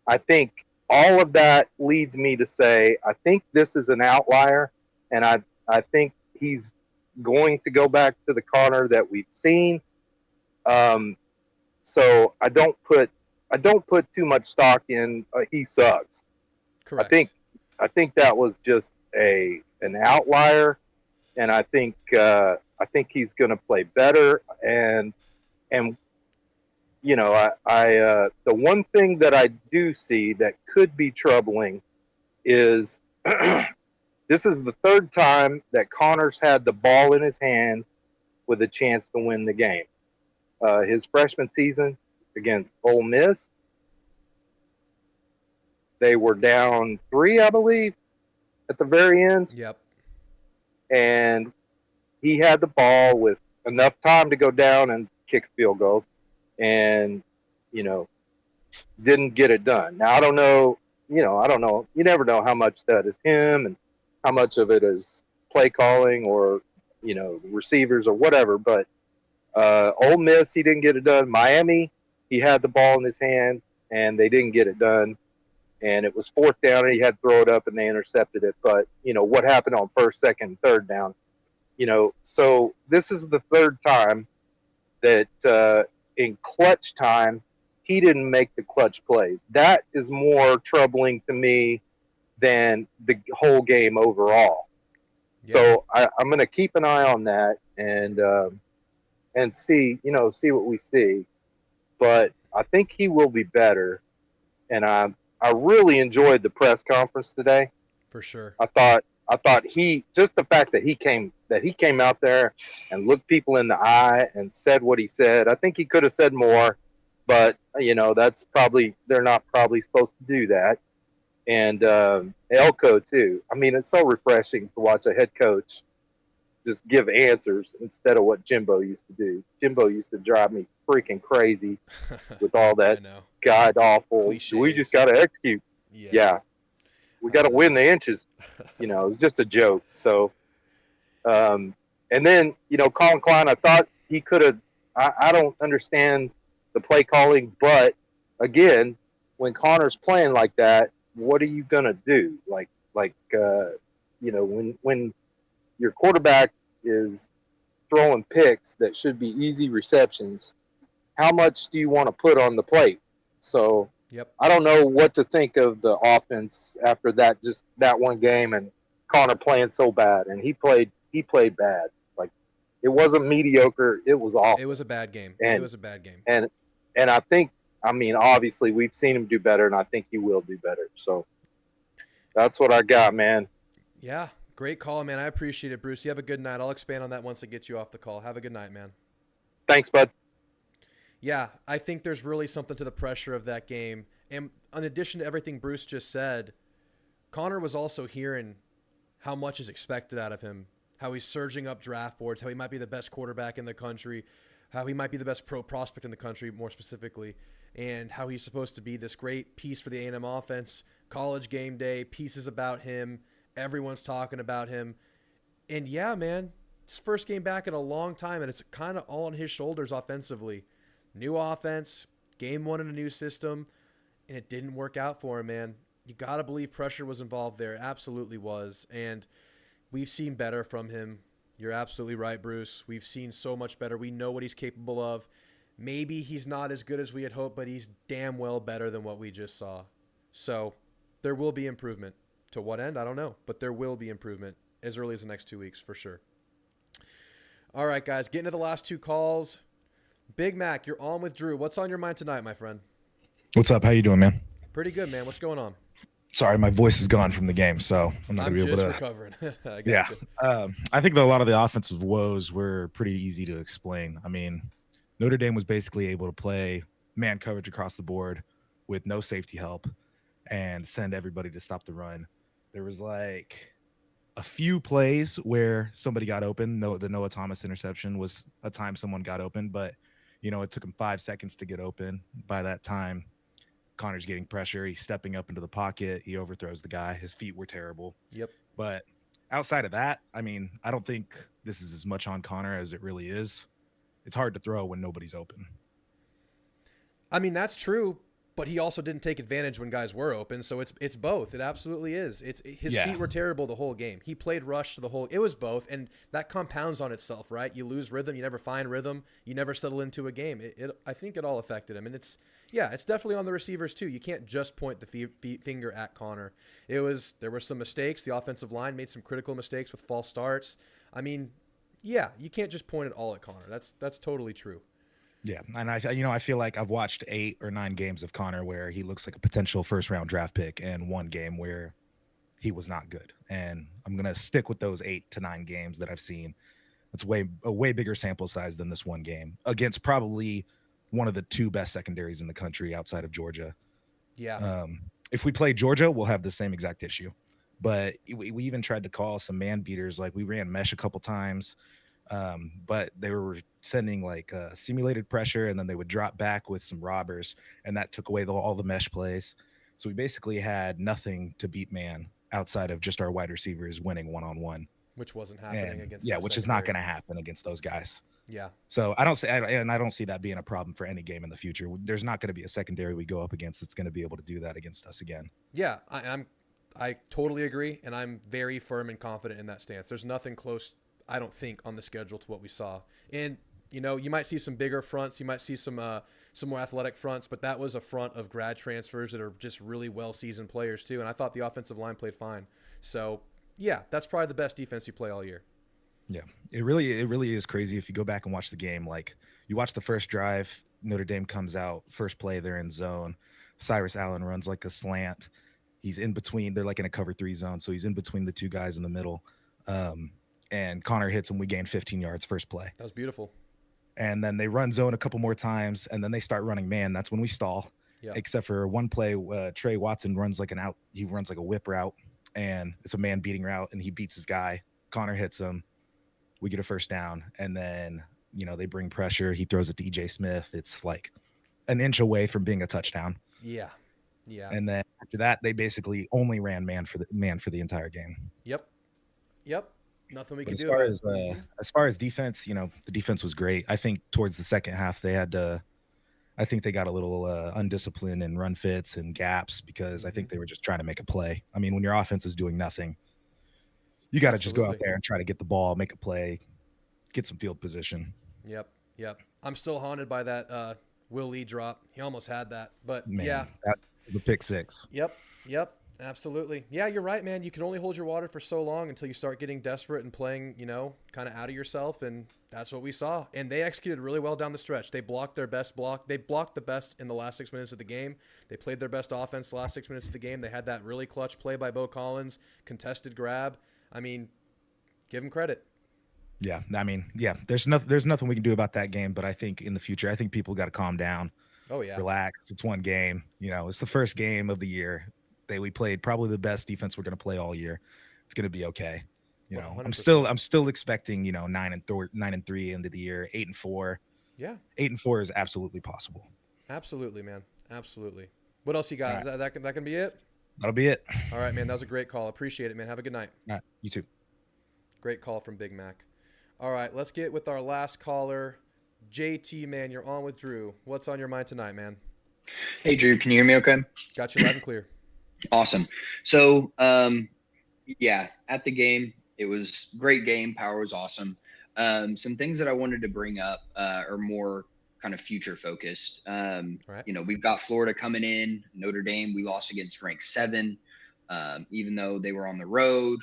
[SPEAKER 7] I think all of that leads me to say, I think this is an outlier, and I think he's going to go back to the Connor that we've seen. So I don't put too much stock in he sucks.
[SPEAKER 1] Correct.
[SPEAKER 7] I think that was just an outlier, and I think he's going to play better. And you know, I the one thing that I do see that could be troubling is this is the 3rd time that Connor's had the ball in his hands with a chance to win the game. His freshman season against Ole Miss, they were down 3, I believe, at the very end.
[SPEAKER 1] Yep.
[SPEAKER 7] And he had the ball with enough time to go down and kick a field goal, and, you know, didn't get it done. Now, I don't know. You never know how much that is him and how much of it is play calling or, you know, receivers or whatever. But Ole Miss, he didn't get it done. Miami, he had the ball in his hands, and they didn't get it done. And it was 4th down, and he had to throw it up, and they intercepted it. But, you know, what happened on 1st, 2nd, 3rd down? You know, so this is the 3rd time that in clutch time, he didn't make the clutch plays. That is more troubling to me than the whole game overall.
[SPEAKER 1] Yeah.
[SPEAKER 7] So I'm going to keep an eye on that and see what we see. But I think he will be better. And I really enjoyed the press conference today.
[SPEAKER 1] For sure.
[SPEAKER 7] I thought he, just the fact that he came out there and looked people in the eye and said what he said. I think he could have said more, but you know, they're not probably supposed to do that. And Elko too. I mean, it's so refreshing to watch a head coach just give answers instead of what Jimbo used to do. Jimbo used to drive me freaking crazy with all that god awful.
[SPEAKER 1] Cliches.
[SPEAKER 7] We just got to execute. Yeah. We got to win the inches. You know, it was just a joke. So, and then, you know, Colin Klein, I thought he could have, I don't understand the play calling, but again, when Connor's playing like that, what are you going to do? You know, when your quarterback is throwing picks that should be easy receptions, how much do you want to put on the plate? So,
[SPEAKER 1] yep.
[SPEAKER 7] I don't know what to think of the offense after that, just that one game, and Connor playing so bad. And he played bad. Like, it wasn't mediocre. It was awful.
[SPEAKER 1] It was a bad game.
[SPEAKER 7] And I think, I mean, obviously we've seen him do better, and I think he will do better. So that's what I got, man.
[SPEAKER 1] Yeah. Great call, man. I appreciate it, Bruce. You have a good night. I'll expand on that once it gets you off the call. Have a good night, man.
[SPEAKER 7] Thanks, bud.
[SPEAKER 1] Yeah, I think there's really something to the pressure of that game. And in addition to everything Bruce just said, Connor was also hearing how much is expected out of him, how he's surging up draft boards, how he might be the best quarterback in the country, how he might be the best pro prospect in the country, more specifically, and how he's supposed to be this great piece for the A&M offense, college game day, pieces about him, everyone's talking about him. And yeah, man, it's his first game back in a long time, and it's kind of all on his shoulders offensively. New offense, game one in a new system, and it didn't work out for him, man. You got to believe pressure was involved there. It absolutely was. And we've seen better from him. You're absolutely right, Bruce. We've seen so much better. We know what he's capable of. Maybe he's not as good as we had hoped, but he's damn well better than what we just saw. So there will be improvement. To what end? I don't know. But there will be improvement as early as the next 2 weeks for sure. All right, guys. Getting to the last two calls. Big Mac, you're on with Drew. What's on your mind tonight, my friend?
[SPEAKER 8] What's up? How you doing, man?
[SPEAKER 1] Pretty good, man. What's going on?
[SPEAKER 8] Sorry, my voice is gone from the game, so I'm not going to be able to.
[SPEAKER 1] Recovering. I
[SPEAKER 8] Yeah.
[SPEAKER 1] gotcha.
[SPEAKER 8] I think that a lot of the offensive woes were pretty easy to explain. I mean, Notre Dame was basically able to play man coverage across the board with no safety help and send everybody to stop the run. There was like a few plays where somebody got open. The Noah Thomas interception was a time someone got open, but it took him 5 seconds to get open. By that time, Connor's getting pressure. He's stepping up into the pocket. He overthrows the guy. His feet were terrible.
[SPEAKER 1] Yep.
[SPEAKER 8] But outside of that, I mean, I don't think this is as much on Connor as it really is. It's hard to throw when nobody's open.
[SPEAKER 1] I mean, that's true, but he also didn't take advantage when guys were open, so it's both. It absolutely is. His feet were terrible the whole game. He played rush the whole. It was both, and that compounds on itself, right? You lose rhythm, you never find rhythm, you never settle into a game. I think it all affected him, and it's definitely on the receivers too. You can't just point the finger at Connor. There were some mistakes. The offensive line made some critical mistakes with false starts. I mean, yeah, you can't just point it all at Connor. That's totally true.
[SPEAKER 8] Yeah, and I feel like I've watched 8 or 9 games of Connor where he looks like a potential first-round draft pick, and one game where he was not good. And I'm gonna stick with those 8 to 9 games that I've seen. It's a way bigger sample size than this one game against probably one of the 2 best secondaries in the country outside of Georgia.
[SPEAKER 1] Yeah.
[SPEAKER 8] If we play Georgia, we'll have the same exact issue. But we even tried to call some man beaters. Like we ran mesh a couple times. But they were sending like simulated pressure, and then they would drop back with some robbers, and that took away all the mesh plays. So we basically had nothing to beat man outside of just our wide receivers winning one-on-one,
[SPEAKER 1] which wasn't happening against.
[SPEAKER 8] Yeah, which is not going to happen against those guys.
[SPEAKER 1] Yeah.
[SPEAKER 8] So I don't see that being a problem for any game in the future. There's not going to be a secondary we go up against that's going to be able to do that against us again.
[SPEAKER 1] Yeah, I totally agree, and I'm very firm and confident in that stance. There's nothing close, I don't think, on the schedule to what we saw. And, you might see some bigger fronts. You might see some more athletic fronts, but that was a front of grad transfers that are just really well-seasoned players too. And I thought the offensive line played fine. So, yeah, that's probably the best defense you play all year.
[SPEAKER 8] Yeah, it really is crazy if you go back and watch the game. Like you watch the first drive, Notre Dame comes out, first play, they're in zone. Cyrus Allen runs like a slant. He's in between. They're like in a cover 3 zone, so he's in between the 2 guys in the middle. And Connor hits him. We gain 15 yards first play.
[SPEAKER 1] That was beautiful.
[SPEAKER 8] And then they run zone a couple more times, and then they start running man. That's when we stall.
[SPEAKER 1] Yeah.
[SPEAKER 8] Except for one play, Trey Watson runs like he runs like a whip route, and it's a man beating route, and he beats his guy. Connor hits him. We get a first down, and then they bring pressure. He throws it to EJ Smith. It's like an inch away from being a touchdown.
[SPEAKER 1] Yeah.
[SPEAKER 8] And then after that, they basically only ran man for the entire game.
[SPEAKER 1] Yep. Nothing we can
[SPEAKER 8] as
[SPEAKER 1] do.
[SPEAKER 8] As far as defense, the defense was great. I think towards the second half, they got a little undisciplined in run fits and gaps because I think they were just trying to make a play. I mean, when your offense is doing nothing, you got to just go out there and try to get the ball, make a play, get some field position.
[SPEAKER 1] Yep. I'm still haunted by that Will Lee drop. He almost had that, but
[SPEAKER 8] Man, the pick 6.
[SPEAKER 1] Yep. Absolutely. Yeah, you're right, man. You can only hold your water for so long until you start getting desperate and playing, kind of out of yourself. And that's what we saw. And they executed really well down the stretch. They blocked their best block. They blocked the best in the last 6 minutes of the game. They played their best offense the last 6 minutes of the game. They had that really clutch play by Bo Collins, contested grab. I mean, give them credit.
[SPEAKER 8] Yeah. I mean, yeah, there's nothing we can do about that game. But I think in the future, people got to calm down.
[SPEAKER 1] Oh, yeah.
[SPEAKER 8] Relax. It's one game. It's the first game of the year. We played probably the best defense we're going to play all year. It's going to be okay.
[SPEAKER 1] 100%.
[SPEAKER 8] I'm still expecting 9-3 into the year, 8-4.
[SPEAKER 1] Yeah,
[SPEAKER 8] 8-4 is absolutely possible.
[SPEAKER 1] Absolutely, man. Absolutely. What else you got?
[SPEAKER 8] Right.
[SPEAKER 1] That can be it.
[SPEAKER 8] That'll be it.
[SPEAKER 1] All right, man. That was a great call. Appreciate it, man. Have a good night.
[SPEAKER 8] All right, you too.
[SPEAKER 1] Great call from Big Mac. All right, let's get with our last caller. JT, man, you're on with Drew. What's on your mind tonight, man?
[SPEAKER 9] Hey, Drew, can you hear me okay?
[SPEAKER 1] Got you loud and clear.
[SPEAKER 9] Awesome. So, yeah, at the game, it was great game. Power was awesome. Some things that I wanted to bring up are more kind of future focused.
[SPEAKER 1] All right.
[SPEAKER 9] You know, we've got Florida coming in. Notre Dame, we lost against ranked 7, even though they were on the road,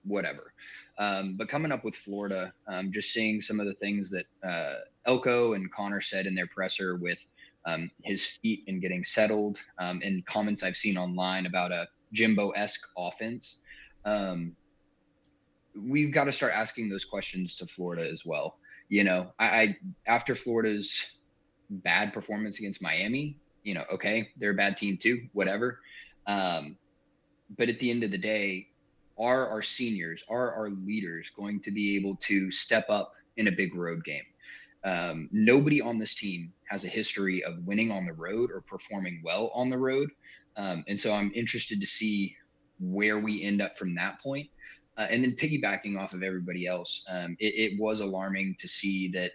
[SPEAKER 9] whatever. But coming up with Florida, just seeing some of the things that Elko and Connor said in their presser with his feet and getting settled, and comments I've seen online about a Jimbo-esque offense. We've got to start asking those questions to Florida as well. You know, I after Florida's bad performance against Miami, you know, okay, they're a bad team too, whatever. But at the end of the day, are our seniors, are our leaders going to be able to step up in a big road game? Nobody on this team has a history of winning on the road or performing well on the road. And so I'm interested to see where we end up from that point. And then piggybacking off of everybody else, it was alarming to see that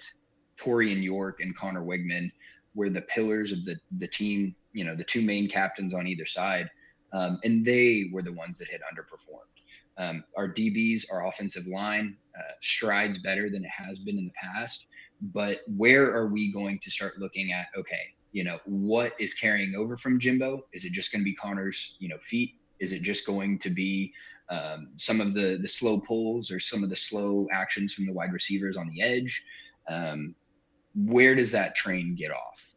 [SPEAKER 9] Torian York and Connor Weigman were the pillars of the team, you know, the two main captains on either side. And they were the ones that had underperformed. Our DBs, our offensive line, strides better than it has been in the past. But where are we going to start looking at, okay, you know, what is carrying over from Jimbo? Is it just going to be Connor's, you know, feet? Is it just going to be some of the slow pulls or some of the slow actions from the wide receivers on the edge? Where does that train get off?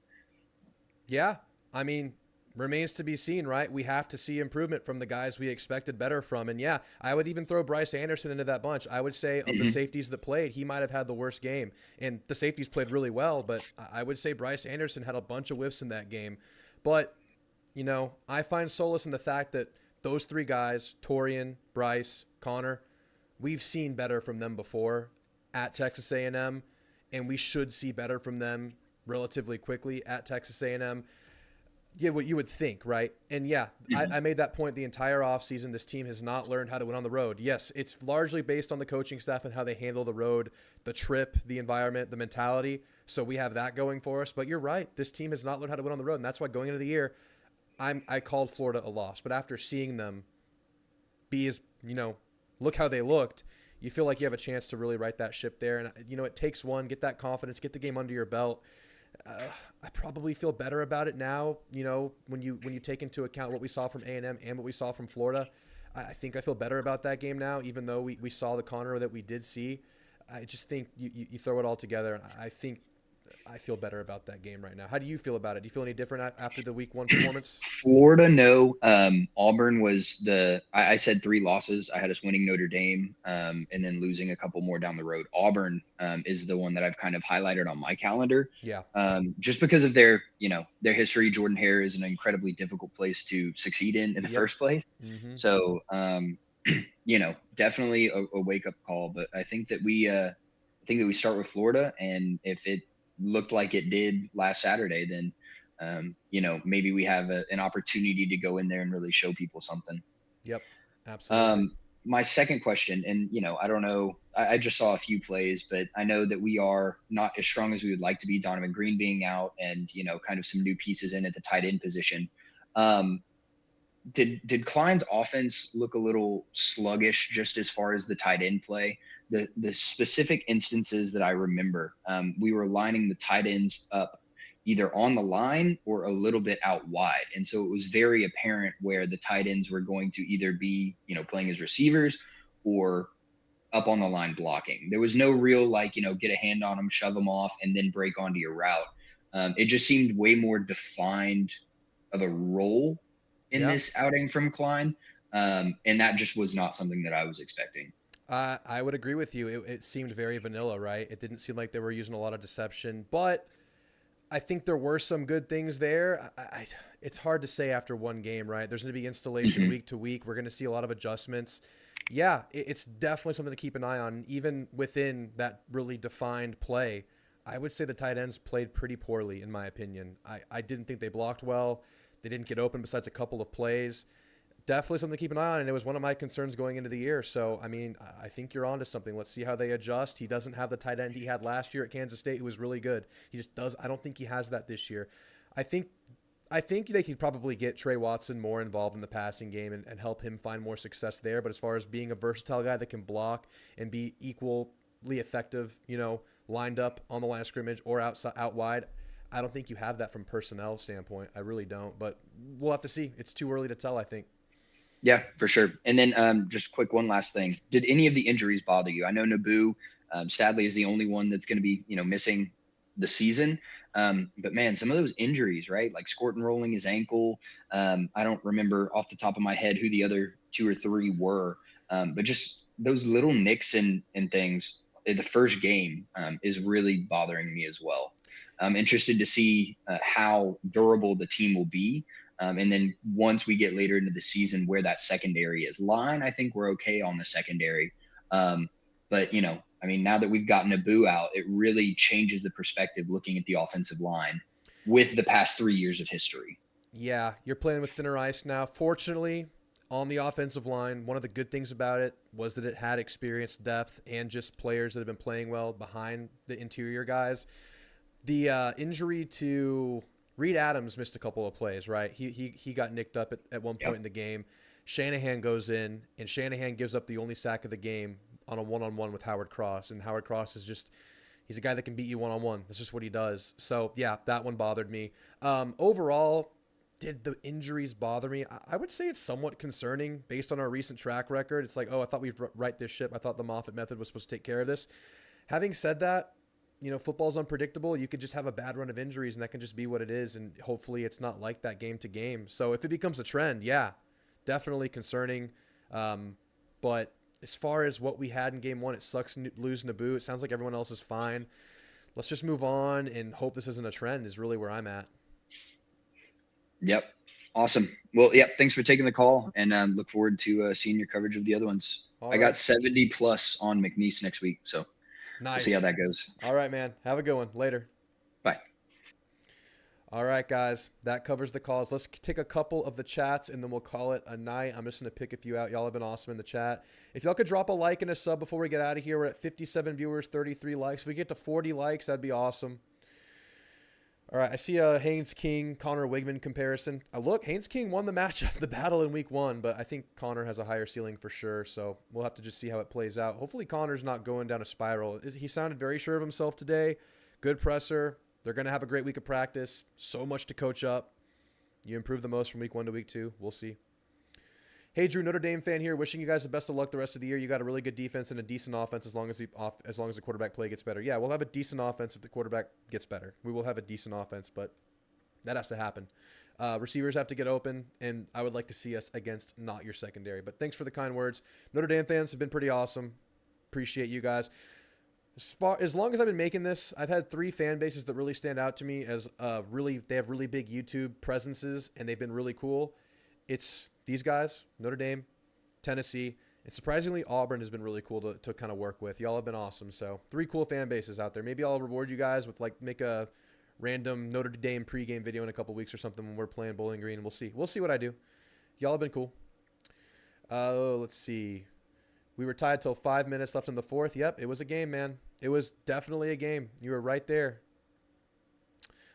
[SPEAKER 1] Yeah, I mean, remains to be seen, right? We have to see improvement from the guys we expected better from. And yeah, I would even throw Bryce Anderson into that bunch. I would say of the safeties that played, he might have had the worst game. And the safeties played really well, but I would say Bryce Anderson had a bunch of whiffs in that game. But, you know, I find solace in the fact that those three guys, Torian, Bryce, Connor, we've seen better from them before at Texas A&M, and we should see better from them relatively quickly at Texas A&M. Yeah, what you would think, right? And yeah, I made that point the entire offseason. This team has not learned how to win on the road. Yes, it's largely based on the coaching staff and how they handle the road, the trip, the environment, the mentality. So we have that going for us. But you're right. This team has not learned how to win on the road. And that's why going into the year, I called Florida a loss. But after seeing them be as, you know, look how they looked, you feel like you have a chance to really right that ship there. And, you know, it takes one, get that confidence, get the game under your belt. I probably feel better about it now, you know, when you take into account what we saw from A&M and what we saw from Florida. I think I feel better about that game now, even though we saw the Connor that we did see. I just think you throw it all together, and I think I feel better about that game right now. How do you feel about it? Do you feel any different after the week 1 performance?
[SPEAKER 9] Florida, no. Auburn was I said 3 losses. I had us winning Notre Dame, and then losing a couple more down the road. Auburn is the one that I've kind of highlighted on my calendar.
[SPEAKER 1] Yeah.
[SPEAKER 9] Just because of their history. Jordan Hare is an incredibly difficult place to succeed in the first place.
[SPEAKER 1] Mm-hmm.
[SPEAKER 9] So, you know, definitely a wake up call. But I think that we start with Florida, and if it looked like it did last Saturday, then you know, maybe we have an opportunity to go in there and really show people something.
[SPEAKER 1] Yep, absolutely.
[SPEAKER 9] My second question, and you know, I don't know, I just saw a few plays, but I know that we are not as strong as we would like to be. Donovan Green being out, and you know, kind of some new pieces in at the tight end position. Did Klein's offense look a little sluggish just as far as the tight end play? The specific instances that I remember, we were lining the tight ends up either on the line or a little bit out wide. And so it was very apparent where the tight ends were going to either be, you know, playing as receivers or up on the line blocking. There was no real, like, you know, get a hand on them, shove them off, and then break onto your route. It just seemed way more defined of a role in this outing from Klein. And that just was not something that I was expecting.
[SPEAKER 1] I would agree with you. It seemed very vanilla, right? It didn't seem like they were using a lot of deception, but I think there were some good things there. It's hard to say after one game, right? There's going to be installation week to week. We're going to see a lot of adjustments. Yeah, it's definitely something to keep an eye on. Even within that really defined play, I would say the tight ends played pretty poorly, in my opinion. I didn't think they blocked well. They didn't get open besides a couple of plays. definitely something to keep an eye on, and it was one of my concerns going into the year. So, I mean, I think you're onto something. Let's see how they adjust. He doesn't have the tight end he had last year at Kansas State, who was really good. He just does. I don't think he has that this year. I think they could probably get Trey Watson more involved in the passing game and help him find more success there. But as far as being a versatile guy that can block and be equally effective, lined up on the line of scrimmage or outside, out wide, I don't think you have that from personnel standpoint. I really don't. But we'll have to see. It's too early to tell, I think.
[SPEAKER 9] Yeah, for sure. And then just quick, one last thing. Did any of the injuries bother you? I know Naboo, sadly, is the only one that's going to be, missing the season. But man, some of those injuries, right? Like Scorton rolling his ankle. I don't remember off the top of my head who the other 2 or 3 were. But just those little nicks and things in the first game is really bothering me as well. I'm interested to see how durable the team will be. And then once we get later into the season where that secondary is. Line, I think we're okay on the secondary. But, now that we've gotten Naboo out, it really changes the perspective looking at the offensive line with the past 3 years of history.
[SPEAKER 1] Yeah, you're playing with thinner ice now. Fortunately, on the offensive line, one of the good things about it was that it had experienced depth and just players that have been playing well behind the interior guys. The injury to Reed Adams missed a couple of plays, right? He got nicked up at one point in the game. Shanahan goes in, and Shanahan gives up the only sack of the game on a one-on-one with Howard Cross. And Howard Cross is just – he's a guy that can beat you one-on-one. That's just what he does. So, yeah, that one bothered me. Overall, did the injuries bother me? I would say it's somewhat concerning based on our recent track record. It's like, I thought we'd right this ship. I thought the Moffitt method was supposed to take care of this. Having said that, football's unpredictable. You could just have a bad run of injuries, and that can just be what it is, and hopefully it's not like that game to game. So if it becomes a trend, yeah, definitely concerning. But as far as what we had in game 1, it sucks to lose Naboo. It sounds like everyone else is fine. Let's just move on and hope this isn't a trend is really where I'm at.
[SPEAKER 9] Yep. Awesome. Well, yeah, thanks for taking the call, and look forward to seeing your coverage of the other ones. I got 70 plus on McNeese next week, so
[SPEAKER 1] nice.
[SPEAKER 9] We'll see how that goes.
[SPEAKER 1] All right, man. Have a good one. Later.
[SPEAKER 9] Bye.
[SPEAKER 1] All right, guys. That covers the calls. Let's take a couple of the chats, and then we'll call it a night. I'm just going to pick a few out. Y'all have been awesome in the chat. If y'all could drop a like and a sub before we get out of here. We're at 57 viewers, 33 likes. If we get to 40 likes, that'd be awesome. All right, I see a Haynes King, Connor Weigman comparison. Look, Haynes King won the matchup, the battle in week 1, but I think Connor has a higher ceiling for sure, so we'll have to just see how it plays out. Hopefully Connor's not going down a spiral. He sounded very sure of himself today. Good presser. They're going to have a great week of practice. So much to coach up. You improve the most from week 1 to week 2. We'll see. Hey, Drew, Notre Dame fan here. Wishing you guys the best of luck the rest of the year. You got a really good defense and a decent offense as long as the quarterback play gets better. Yeah, we'll have a decent offense if the quarterback gets better. We will have a decent offense, but that has to happen. Receivers have to get open, and I would like to see us against not your secondary. But thanks for the kind words. Notre Dame fans have been pretty awesome. Appreciate you guys. As long as I've been making this, I've had 3 fan bases that really stand out to me as they have really big YouTube presences, and they've been really cool. It's these guys, Notre Dame, Tennessee, and surprisingly, Auburn has been really cool to kind of work with. Y'all have been awesome. So 3 cool fan bases out there. Maybe I'll reward you guys with make a random Notre Dame pregame video in a couple weeks or something when we're playing Bowling Green. We'll see. We'll see what I do. Y'all have been cool. Let's see. We were tied till 5 minutes left in the 4th. Yep, it was a game, man. It was definitely a game. You were right there.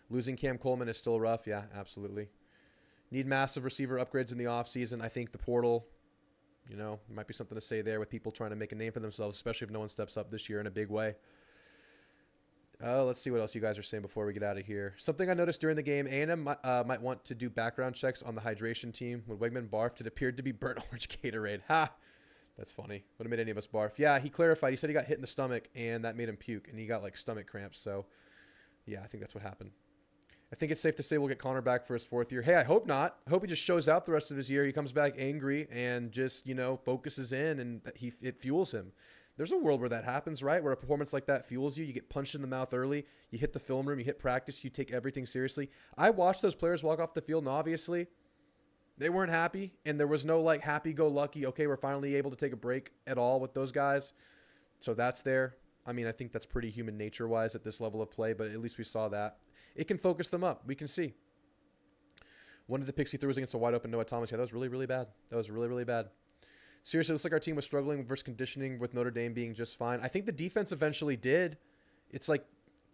[SPEAKER 1] Losing Cam Coleman is still rough. Yeah, absolutely. Need massive receiver upgrades in the offseason. I think the portal, might be something to say there with people trying to make a name for themselves, especially if no one steps up this year in a big way. Let's see what else you guys are saying before we get out of here. Something I noticed during the game, A&M might want to do background checks on the hydration team. When Weigman barfed, it appeared to be burnt orange Gatorade. Ha! That's funny. Would have made any of us barf. Yeah, he clarified. He said he got hit in the stomach, and that made him puke, and he got stomach cramps. So, yeah, I think that's what happened. I think it's safe to say we'll get Connor back for his 4th year. Hey, I hope not. I hope he just shows out the rest of this year. He comes back angry and just, focuses in, and it fuels him. There's a world where that happens, right? Where a performance like that fuels you. You get punched in the mouth early. You hit the film room. You hit practice. You take everything seriously. I watched those players walk off the field, and obviously they weren't happy, and there was no happy-go-lucky, okay, we're finally able to take a break at all with those guys. So that's there. I mean, I think that's pretty human nature-wise at this level of play, but at least we saw that. It can focus them up. We can see. One of the picks he threw was against a wide open Noah Thomas. Yeah, that was really, really bad. That was really, really bad. Seriously, it looks like our team was struggling versus conditioning with Notre Dame being just fine. I think the defense eventually did. It's like,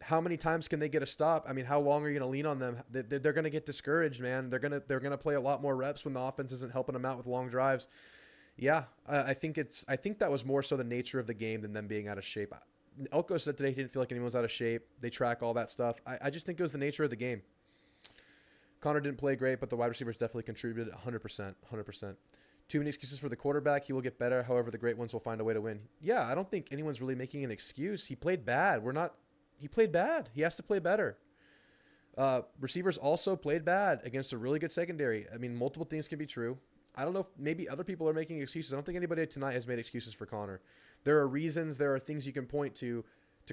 [SPEAKER 1] how many times can they get a stop? I mean, how long are you going to lean on them? They're going to get discouraged, man. They're going to play a lot more reps when the offense isn't helping them out with long drives. Yeah, I think that was more so the nature of the game than them being out of shape. Elko said today he didn't feel like anyone was out of shape. They track all that stuff. I just think it was the nature of the game. Connor didn't play great, but the wide receivers definitely contributed 100%. 100%. Too many excuses for the quarterback. He will get better. However, the great ones will find a way to win. Yeah, I don't think anyone's really making an excuse. He played bad. He played bad. He has to play better. Receivers also played bad against a really good secondary. I mean, multiple things can be true. I don't know if maybe other people are making excuses. I don't think anybody tonight has made excuses for Connor. There are reasons, there are things you can point to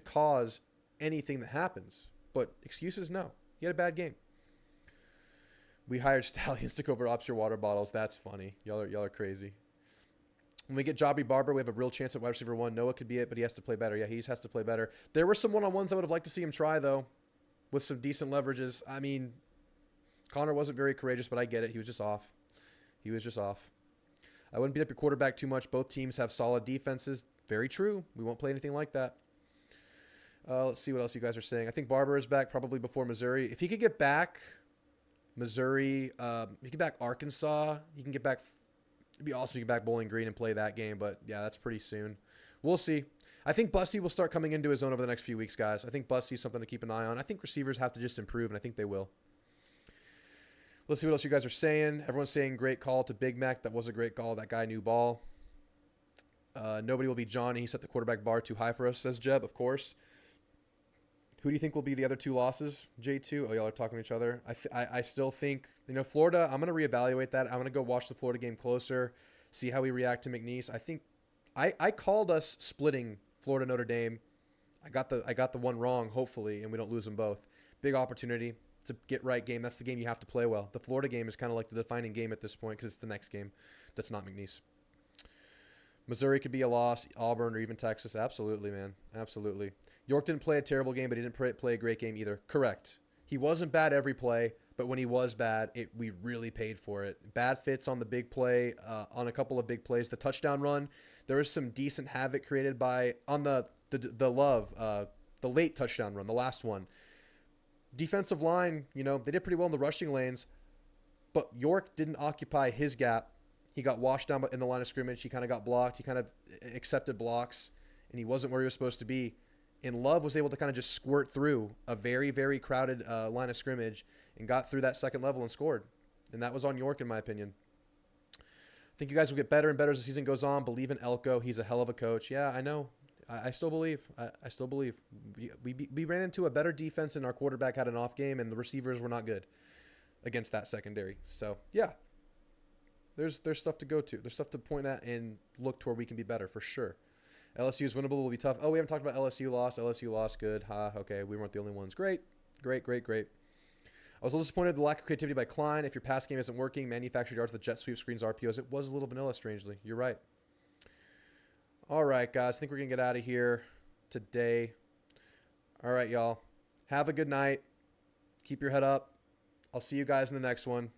[SPEAKER 1] cause anything that happens. But excuses, no. He had a bad game. We hired stallions to cover ops your water bottles. That's funny. Y'all are crazy. When we get Jobby Barber, we have a real chance at wide receiver 1. Noah could be it, but he has to play better. Yeah, he just has to play better. There were some one-on-ones I would have liked to see him try, though, with some decent leverages. I mean, Connor wasn't very courageous, but I get it. He was just off. I wouldn't beat up your quarterback too much. Both teams have solid defenses. Very true. We won't play anything like that. Let's see what else you guys are saying. I think Barber is back probably before Missouri. If he could get back Missouri, he could get back Arkansas. He can get back. It'd be awesome to get back Bowling Green and play that game, but yeah, that's pretty soon. We'll see. I think Busty will start coming into his own over the next few weeks, guys. I think Busty's something to keep an eye on. I think receivers have to just improve, and I think they will. Let's see what else you guys are saying. Everyone's saying great call to Big Mac. That was a great call. That guy knew ball. Nobody will be Johnny. He set the quarterback bar too high for us, says Jeb, of course. Who do you think will be the other 2 losses? J2? Oh, y'all are talking to each other. I still think, Florida, I'm going to reevaluate that. I'm going to go watch the Florida game closer, see how we react to McNeese. I think I called us splitting Florida Notre Dame. I got the one wrong, hopefully, and we don't lose them both. Big opportunity. It's a get-right game. That's the game you have to play well. The Florida game is kind of like the defining game at this point because it's the next game that's not McNeese. Missouri could be a loss, Auburn, or even Texas. Absolutely, man. Absolutely. York didn't play a terrible game, but he didn't play a great game either. Correct. He wasn't bad every play, but when he was bad, we really paid for it. Bad fits on the big play, on a couple of big plays. The touchdown run, there was some decent havoc created on the late touchdown run, the last one. Defensive line, they did pretty well in the rushing lanes, but York didn't occupy his gap. He got washed down in the line of scrimmage. He kind of got blocked. He kind of accepted blocks, and he wasn't where he was supposed to be. And Love was able to kind of just squirt through a very, very crowded line of scrimmage and got through that second level and scored. And that was on York, in my opinion. I think you guys will get better and better as the season goes on. Believe in Elko. He's a hell of a coach. Yeah, I know. I still believe. I still believe. We ran into a better defense, and our quarterback had an off game, and the receivers were not good against that secondary. So, yeah. There's stuff to go to. There's stuff to point at and look to where we can be better, for sure. LSU is winnable, will be tough. Oh, we haven't talked about LSU lost. LSU lost, good. Okay, we weren't the only ones. Great. I was a little disappointed with the lack of creativity by Klein. If your pass game isn't working, manufactured yards, the jet sweep screens, RPOs, it was a little vanilla, strangely. You're right. All right, guys. I think we're going to get out of here today. All right, y'all. Have a good night. Keep your head up. I'll see you guys in the next one.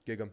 [SPEAKER 1] Gig 'em.